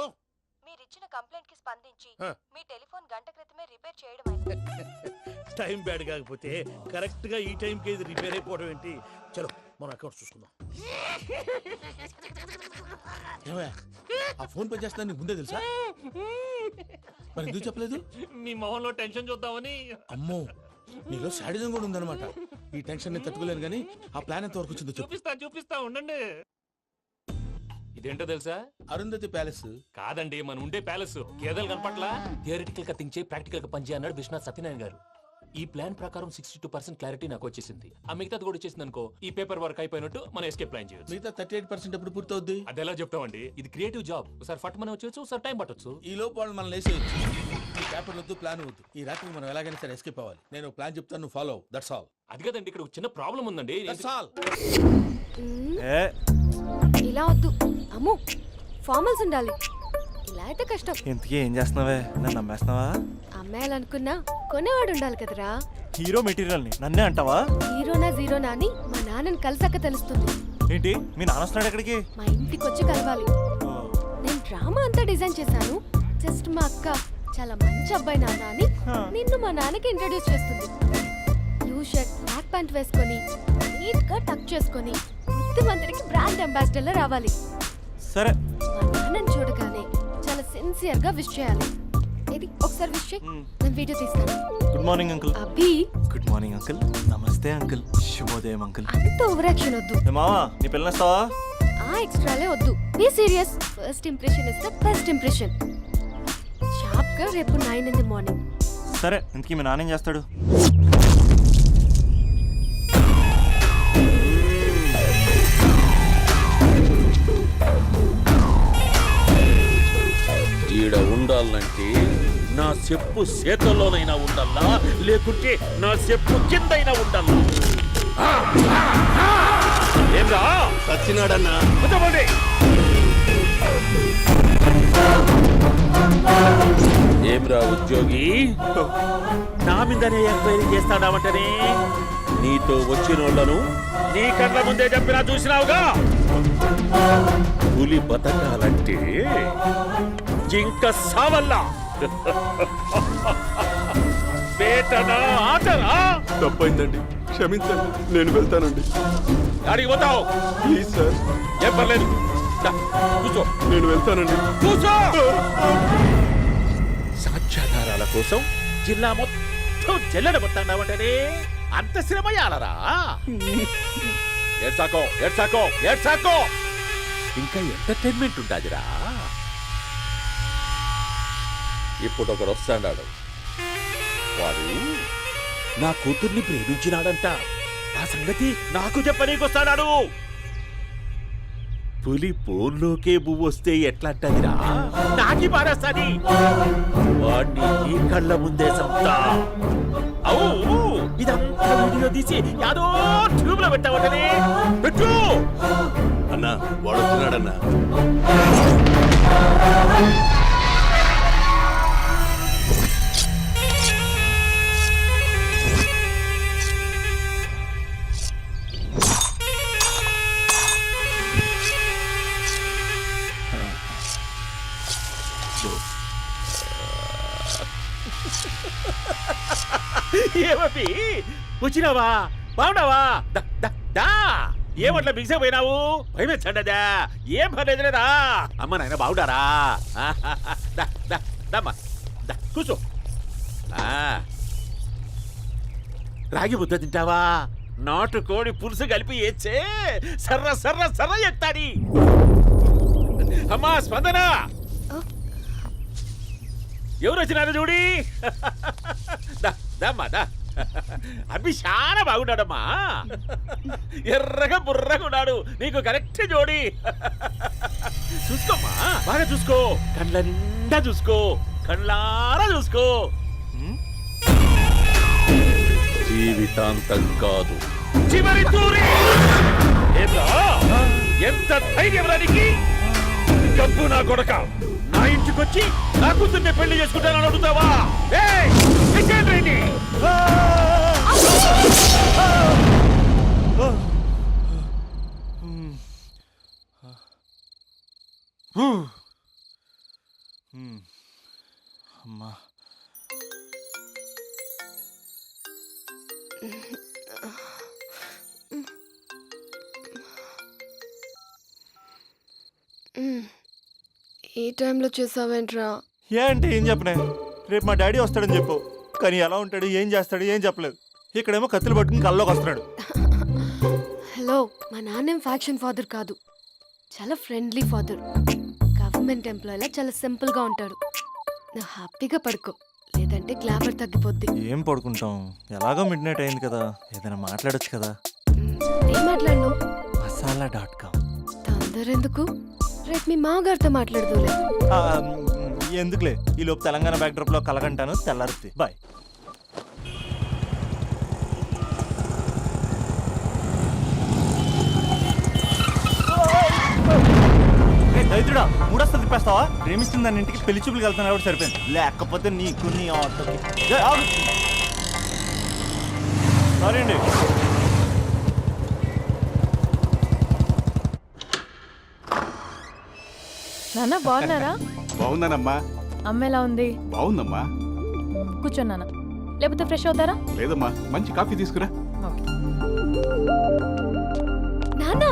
Speaker 20: మీరిచ్చిన కంప్లైంట్ కి స్పందించి మీ టెలిఫోన్ గంట క్రితమే రిపేర్ చేయడం
Speaker 1: టైం బ్యాడ్ కాకపోతే కరెక్ట్ గా ఈ టైం కి ఇది రిపేర్ అయిపోవడం ఏంటి? చలో మన అకౌంట్ చూసుకుందాం.
Speaker 10: ఆ ఫోన్ పనిచేస్తుందని నీకు ముందే తెలుసా? మరి ఎందుకు చెప్పలేదు?
Speaker 2: మీ మొహంలో టెన్షన్ చూద్దామని.
Speaker 10: అమ్మో, నీలో శాడిజం కూడా ఉందన్నమాట. ఈ టెన్షన్ నేను తట్టుకోలేను కానీ ఆ ప్లాన్ ఎంత వరకు వచ్చిందో
Speaker 2: చూపిస్తా ఉండండి. ఇదేంటో తెలుసా?
Speaker 10: అరుంధతి ప్యాలెస్
Speaker 2: కాదండి, మన ఉండే ప్యాలెస్. గేదెలు కనపట్లా? థియరిటికల్ గా థింక్ చేయి, ప్రాక్టికల్ గా పనిచేయ అన్నాడు విశ్వనాథ్ సత్యనారాయణ గారు. ఈ ప్లాన్ ప్రకారం 62% క్లారిటీ నాకు వచ్చేసింది. ఆ మిగతాది కూడా వచ్చేసింది అనుకో, ఈ పేపర్ వర్క్ అయిపోయినట్టు మనం ఎస్కేప్ ప్లాన్ చేయొచ్చు.
Speaker 10: మిగతా 38% ఎప్పుడు పూర్తవుద్ది?
Speaker 2: అది ఎలా చెప్తామండి? ఇది క్రియేటివ్ జాబ్. ఒకసారి ఫట్ మనం వచ్చేయచ్చు, ఒకసారి టైం పట్టొచ్చు.
Speaker 10: ఈ లోపు వాళ్ళు మనం లేసేయచ్చు. ఈ పేపర్ వద్దు, ప్లాన్ వద్దు. ఈ రాత్రికి మనం ఎలాగైనా సరే ఎస్కేప్ అవ్వాలి. నేను ప్లాన్ చెప్తాను, నువ్వు ఫాలో. That's all.
Speaker 2: అది కదండి, ఇక్కడ ఒక చిన్న ప్రాబ్లం ఉందండి.
Speaker 10: That's all.
Speaker 12: ఇలా వద్దు అమ్ము, ఫార్మల్స్ ఉండాలి. ఇలా అయితే కష్టం.
Speaker 21: ఇంతకీ ఏం చేస్తున్నావే? నన్ను నమ్మేస్తున్నావా?
Speaker 12: అమ్మాయాలనుకున్నా కొనేవాడు ఉండాలి కదరా.
Speaker 21: హీరో మెటీరియల్ ని నన్నే అంటావా?
Speaker 12: హీరోనా జీరోనా అని మా నాన్నని కలిసాక తెలుస్తుంది.
Speaker 21: ఏంటి మీ నాన్న వస్తున్నాడు ఎక్కడికి?
Speaker 12: మా ఇంటికి వచ్చి కలవాలి. నేను డ్రామా అంతా డిజైన్ చేశాను. జస్ట్ మా అక్క చాలా మంచి అబ్బాయి నాన్న అని నిన్ను మా నాన్నకి ఇంట్రడ్యూస్ చేస్తుంది. బ్లూ షర్ట్, బ్లాక్ ప్యాంట్ వేసుకొని నీట్ గా టక్ చేసుకొని బుద్ధిమంతుడికి బ్రాండ్ అంబాసిడర్ లా రావాలి.
Speaker 21: సరే.
Speaker 12: మా నాన్నని చూడగానే చాలా సిన్సియర్ గా విష్ చేయాలి. ఇది ఒకసారి విష్ చేయి, నేను వీడియో తీస్తాను.
Speaker 21: Good morning uncle.
Speaker 12: Abhi.
Speaker 21: Good morning uncle. నమస్తే అంకుల్. శుభోదయం అంకుల్.
Speaker 12: అంత ఓవర్ యాక్షన్ వద్దు.
Speaker 21: మావా, నీ పిల్లనిస్తావా?
Speaker 12: ఆ ఎక్స్ట్రాలే వద్దు. Be serious. First impression is the best impression. Sharp గా రేపు 9 in the morning.
Speaker 21: సరే, ఇంతకీ మీ నాన్న ఏం చేస్తాడు?
Speaker 19: ఈడ ఉండాలంటే నా చెప్పు చేతల్లోనైనా ఉండాలా, లేకుంటే నా చెప్పు కిందైనా ఉండాలా. ఏంరా
Speaker 1: సచ్చినాడన్నా.
Speaker 19: కూర్చోండి. ఏమ్రా ఉద్యోగి, నా మీదనే ఎంక్వైరీ చేస్తాడావంటనే? నీతో వచ్చినోళ్లను నీ కళ్ళ ముందే చెప్పినా చూసినావుగా. పులి బతకాలంటే జింక సావల్లా. వేటనా ఆటనా?
Speaker 21: తప్పైందండి, క్షమించండి, నేను వెళ్తానండి.
Speaker 19: అడిగి పోతావు?
Speaker 21: Please sir.
Speaker 19: ఏం పర్లేదు, దా, కూర్చో.
Speaker 21: నేను వెళ్తానండి.
Speaker 19: కూర్చో. సాక్ష్యాధారాల కోసం జిల్లా మొత్తం చెల్లడబోతున్నావంటనే? అంత శ్రమయాలరా? ఏడ్సాకో ఏడ్సాకో ఏడ్సాకో, ఇంకా ఎంటర్టైన్మెంట్ ఉండాదిరా. ఇప్పుడు ఒకడు వస్తాడాడు. వాడు నా కూతుర్ని ప్రేమించినాడంట. ఆ సంగతి నాకు చెప్పనీకొస్తాడాడు. పులి పోన్లోకే పువ్వు వస్తే ఎట్లాంటదిరా? నాకి పారేస్తాది. వాడిని నీ కళ్ళ ముందే సంతా. అవు ఇదంతా వీడియో తీసి యాదో ట్యూబ్ లో పెట్టావటనే? పెట్టు
Speaker 1: అన్నా, వాడు వచ్చినాడన్నా.
Speaker 19: ఏమీ వచ్చినావా? బాగున్నావా? ఏమట్లా మిక్స్ అయిపోయినావు? భయమేచ్చండదా? ఏం పర్లేదులేదా? అమ్మ నాయన బాగుండారా? కూర్చో. రాగి ముద్ద తింటావా? నాటు కోడి పులుసు కలిపి ఏచ్చే సర్ర సర్ర సర్ర ఎత్తాడి. అమ్మా స్పందన, ఎవరు వచ్చినారు చూడి. దమ్మా అబ్బి చాలా బాగున్నాడమ్మా. ఎర్రగా బుర్రగా ఉన్నాడు. నీకు కరెక్ట్ జోడి. చూసుకోమ్మా, బాగా చూసుకో. కండ్ల నిండా చూసుకో, కండ్లారా చూసుకో. జీవితాంతం కాదు, చివరి తూరి. ఎంత ధైర్యం రానికి? డబ్బు నా కొడక, నా ఇంటికొచ్చి నా కూతుర్ని పెళ్లి చేసుకుంటానని అడుగుతావా?
Speaker 21: అమ్మా,
Speaker 12: ఈ టైంలో చేసావేంట్రా?
Speaker 21: ఏ అంటే ఏం చెప్పనే? రేపు మా డాడీ వస్తాడని చెప్పు. కానీ ఎలా ఉంటాడు, ఏం చేస్తాడు, ఏం చెప్పలేదు. ఇక్కడేమో కత్తులు పట్టుకుని కల్లోకి వస్తున్నాడు.
Speaker 12: హలో, మా నాన్నేం ఫ్యాక్షన్ ఫాదర్ కాదు, చాలా ఫ్రెండ్లీ ఫాదర్. గవర్నమెంట్ ఎంప్లాయీలా చాలా సింపుల్ గా ఉంటాడు. నువ్వు హ్యాపీగా పడుకో, లేదంటే గ్లామర్ తగ్గిపోద్ది.
Speaker 21: ఏం పడుకుంటాం, ఎలాగో మిడ్ నైట్ అయింది కదా, ఏదైనా మాట్లాడొచ్చు కదా.
Speaker 12: ఏం మాట్లాడను?
Speaker 21: మసాలా.com.
Speaker 12: తొందర ఎందుకు? రేపు మీ మామగారితో మాట్లాడదులే.
Speaker 21: ఎందుకులే, ఈ లోపు తెలంగాణ బ్యాక్డ్రాప్ లో కలగంటాను. తెల్లారుద్ది. బాయ్. దైత్రుడా, మూడొస్తుంది తిప్పేస్తావా? ప్రేమిస్తుంది దాని ఇంటికి పెళ్లి చూపులు వెళ్తాను కాబట్టి సరిపోయింది. లేకపోతే నీకు నీ ఆటోకి. సారీ అండి.
Speaker 18: నాన్న బాగున్నారా?
Speaker 8: బాగున్నానమ్మా.
Speaker 18: అమ్మ ఎలా ఉంది?
Speaker 8: బాగుందమ్మా.
Speaker 18: కూర్చోండి నాన్న, లేకపోతే ఫ్రెష్ అవుతారా?
Speaker 8: లేదమ్మా, మంచి కాఫీ తీసుకురా.
Speaker 12: నాన్న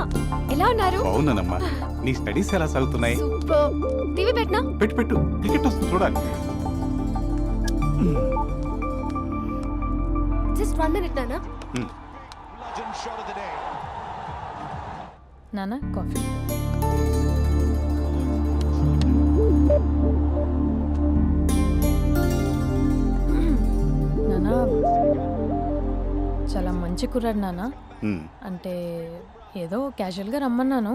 Speaker 12: ఎలా ఉన్నారు?
Speaker 8: బాగున్నానమ్మా. నీ స్టడీస్ ఎలా సాగుతున్నాయి?
Speaker 12: సూపర్. టీవీ పెట్టనా?
Speaker 8: పెట్టు పెట్టు, టికెట్ వస్తుంది చూడాలి.
Speaker 12: జస్ట్ 1 minute నాన్న.
Speaker 18: నాన్న కాఫీ. నాన్న చాలా మంచి కుర్రాడు నాన్న. అంటే ఏదో క్యాజువల్గా రమ్మన్నాను.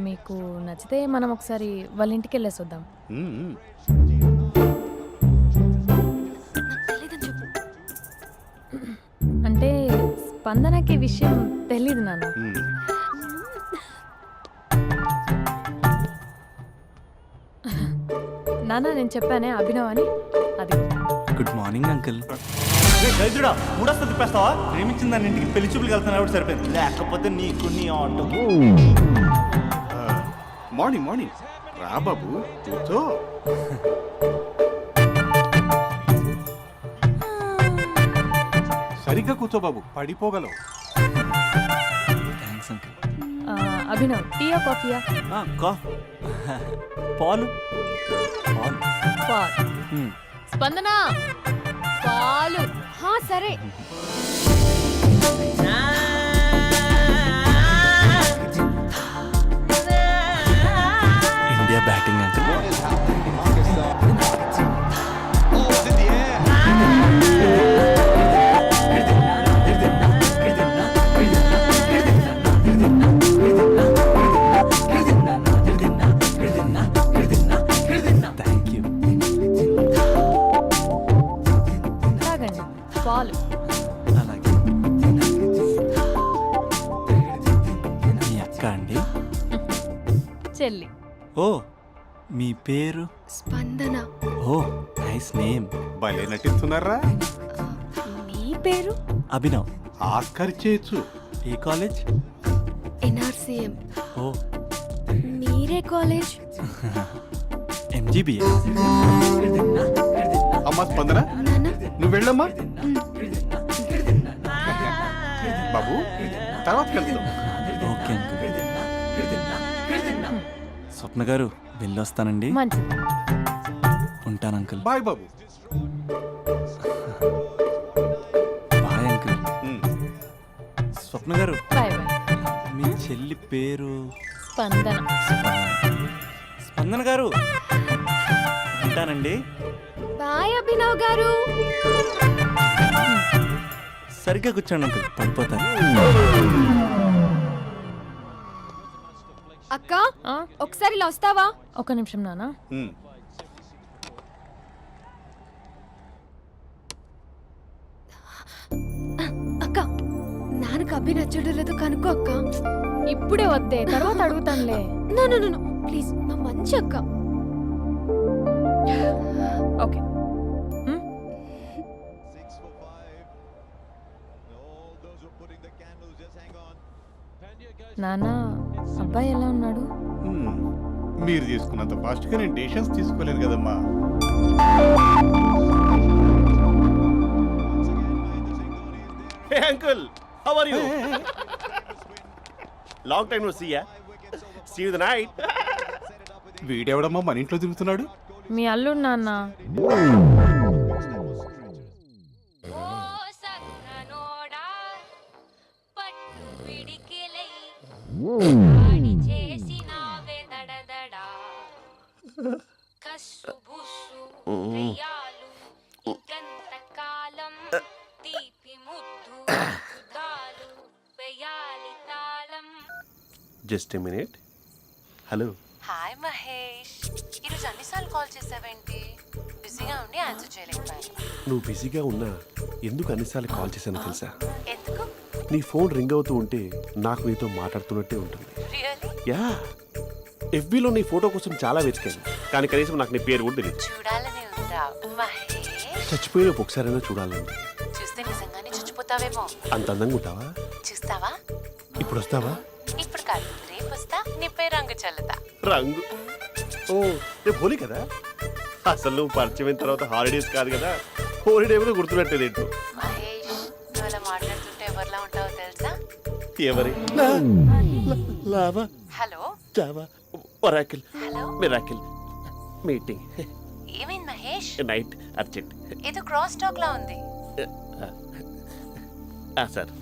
Speaker 18: మీకు నచ్చితే మనం ఒకసారి వాళ్ళ ఇంటికి వెళ్ళేసి వద్దాం.
Speaker 12: లేదని చెప్పు.
Speaker 18: స్పందనకి ఈ విషయం తెలీదు నాన్న. నాన్న నేను చెప్పానే అభినవ్ అని, అది.
Speaker 21: Good morning uncle. దరిద్రుడా మూడొస్తా తిప్పేస్తావా? ప్రేమించిన దాని ఇంటికి పెళ్లి చూపులు వెళ్తున్నా సరిపోయింది, లేకపోతే నీకు నీ ఆటో.
Speaker 8: మార్నింగ్ మార్నింగ్ రా బాబు కూర్చో. సరిగ్గా కూర్చో బాబు, పడిపోగలవు.
Speaker 21: Thanks uncle.
Speaker 18: అభినవ్ టీయా కాఫీయా?
Speaker 21: పాలు.
Speaker 18: పాలు. స్పందన పాలు. సరే.
Speaker 21: India batting uncle.
Speaker 18: తాగండి పాలు.
Speaker 21: అలాగే. మీ అక్క అండి?
Speaker 18: చెల్లి.
Speaker 21: ఓ మీ పేరు?
Speaker 12: స్పందన.
Speaker 21: ఓ నైస్ నేమ్.
Speaker 8: భలే నటిస్తున్నారా?
Speaker 12: నీ పేరు?
Speaker 21: అభినవ్.
Speaker 8: ఆస్కర్ చేయొచ్చు.
Speaker 21: ఏ కాలేజ్?
Speaker 12: ఎన్ఆర్సీఎం.
Speaker 21: ఓ
Speaker 12: మీరే కాలేజ్?
Speaker 21: ఎంజీబీఏ.
Speaker 8: అమ్మా స్పందన నువ్వు వెళ్ళమ్మా. బాబు తర్వాత కలుద్దాం.
Speaker 21: Okay uncle. స్వప్న గారు వెళ్ళొస్తానండి.
Speaker 18: మంచిది.
Speaker 21: ఉంటాను అంకుల్.
Speaker 8: బాయ్ బాబు.
Speaker 21: Bye uncle. స్వప్న గారు
Speaker 18: బాయ్ బాయ్.
Speaker 21: మీ చెల్లి పేరు?
Speaker 18: స్పందన.
Speaker 21: స్పందన గారు ఉంటానండి.
Speaker 12: బాయ్ అభినవ్ గారు.
Speaker 21: సరిగ్గా కూర్చోండి అంకుల్, పడిపోతాను.
Speaker 12: అక్క ఒకసారి ఇలా వస్తావా?
Speaker 18: ఒక నిమిషం నాన్న.
Speaker 12: అక్క నాన్నకు అభి నచ్చడం లేదో కనుక్కో అక్క.
Speaker 18: ఇప్పుడే వద్దే, తర్వాత అడుగుతానులే.
Speaker 12: నో ప్లీజ్, నా మంచి అక్క.
Speaker 18: ఓకే. నాన్న అబ్బాయి ఎలా ఉన్నాడు?
Speaker 8: మీరు తీసుకున్నంత ఫాస్ట్ గా నేను డెసిషన్స్ తీసుకోలేదు కదమ్మా.
Speaker 21: Hey uncle, how are you? Long time no see ya. See you the night.
Speaker 8: వీడెవడమ్మా మన ఇంట్లో తిరుగుతున్నాడు?
Speaker 18: మీ అల్లుడు నాన్న.
Speaker 21: Just a minute. Hello.
Speaker 20: Hi Mahesh, ఈరోజు అన్నిసార్లు కాల్ చేసావేంటి? బిజీగా ఉండి ఆన్సర్ చేయలేకపోయాను.
Speaker 21: నువ్వు బిజీగా ఉన్నా ఎందుకు అన్నిసార్లు కాల్ చేశానో తెలుసా?
Speaker 20: ఎందుకు?
Speaker 21: నీ ఫోన్ రింగ్ అవుతూ ఉంటే నాకు నీతో మాట్లాడుతున్నట్టే ఉంటుంది.
Speaker 20: రియల్లీ?
Speaker 21: యా, ఎఫ్బీలో నీ ఫోటో కోసం చాలా వెతికాను, కానీ కనీసం నాకు నీ పేరు కూడా తెలియదు.
Speaker 20: చూడాలని ఉందా మహేష్?
Speaker 21: చచ్చిపోయిన ఒకసారైనా చూడాలండి.
Speaker 20: చూస్తే నిజంగానే చచ్చిపోతావేమో.
Speaker 21: అంత అందంగా ఉంటావా?
Speaker 20: చూస్తావా?
Speaker 21: ఇప్పుడు వస్తావా?
Speaker 20: ఇప్పుడు కాదు, రేపు వస్తా, నీపై రంగు చల్లుతా.
Speaker 21: రంగు? ఓ రేపు హోలీ కదా. అసలు నువ్వు పరిచయం తర్వాత హాలిడేస్ కాదు కదా, హోలిడే కూడా గుర్తుపెట్టేది ఏంటో.
Speaker 20: మహేష్, నువ్వు అలా మాట్లాడుతుంటే ఎవరిలా ఉంటావో తెలుసా?
Speaker 21: ఎవరి? Lava,
Speaker 20: hello,
Speaker 21: Java, Oracle,
Speaker 20: hello,
Speaker 21: miracle, meeting.
Speaker 20: ఏమైంది మహేష్?
Speaker 21: Night urgent.
Speaker 20: ఏదో క్రాస్ టాక్ లా ఉంది.
Speaker 21: Sir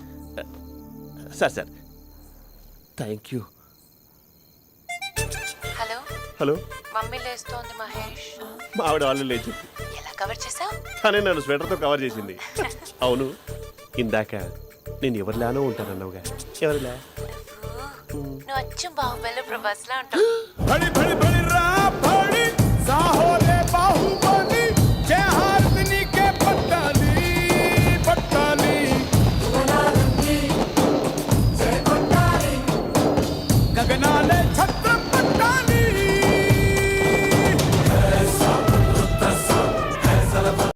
Speaker 21: sir sir thank you.
Speaker 20: Hello
Speaker 21: hello,
Speaker 20: mummy లేస్తోంది మహేష్.
Speaker 21: మా ఆవిడ వాళ్ళు లేచి
Speaker 20: ఎలా కవర్ చేసావు?
Speaker 21: తనే నన్ను స్వెటర్తో కవర్ చేసింది. అవును, ఇందాక నేను ఎవరిలానో ఉంటానన్నావుగా, ఎవరిలా?
Speaker 20: నువ్వు అచ్చం బాహుబలి ప్రభాస్ లా ఉంటావు.
Speaker 21: బడి బడి బడి రా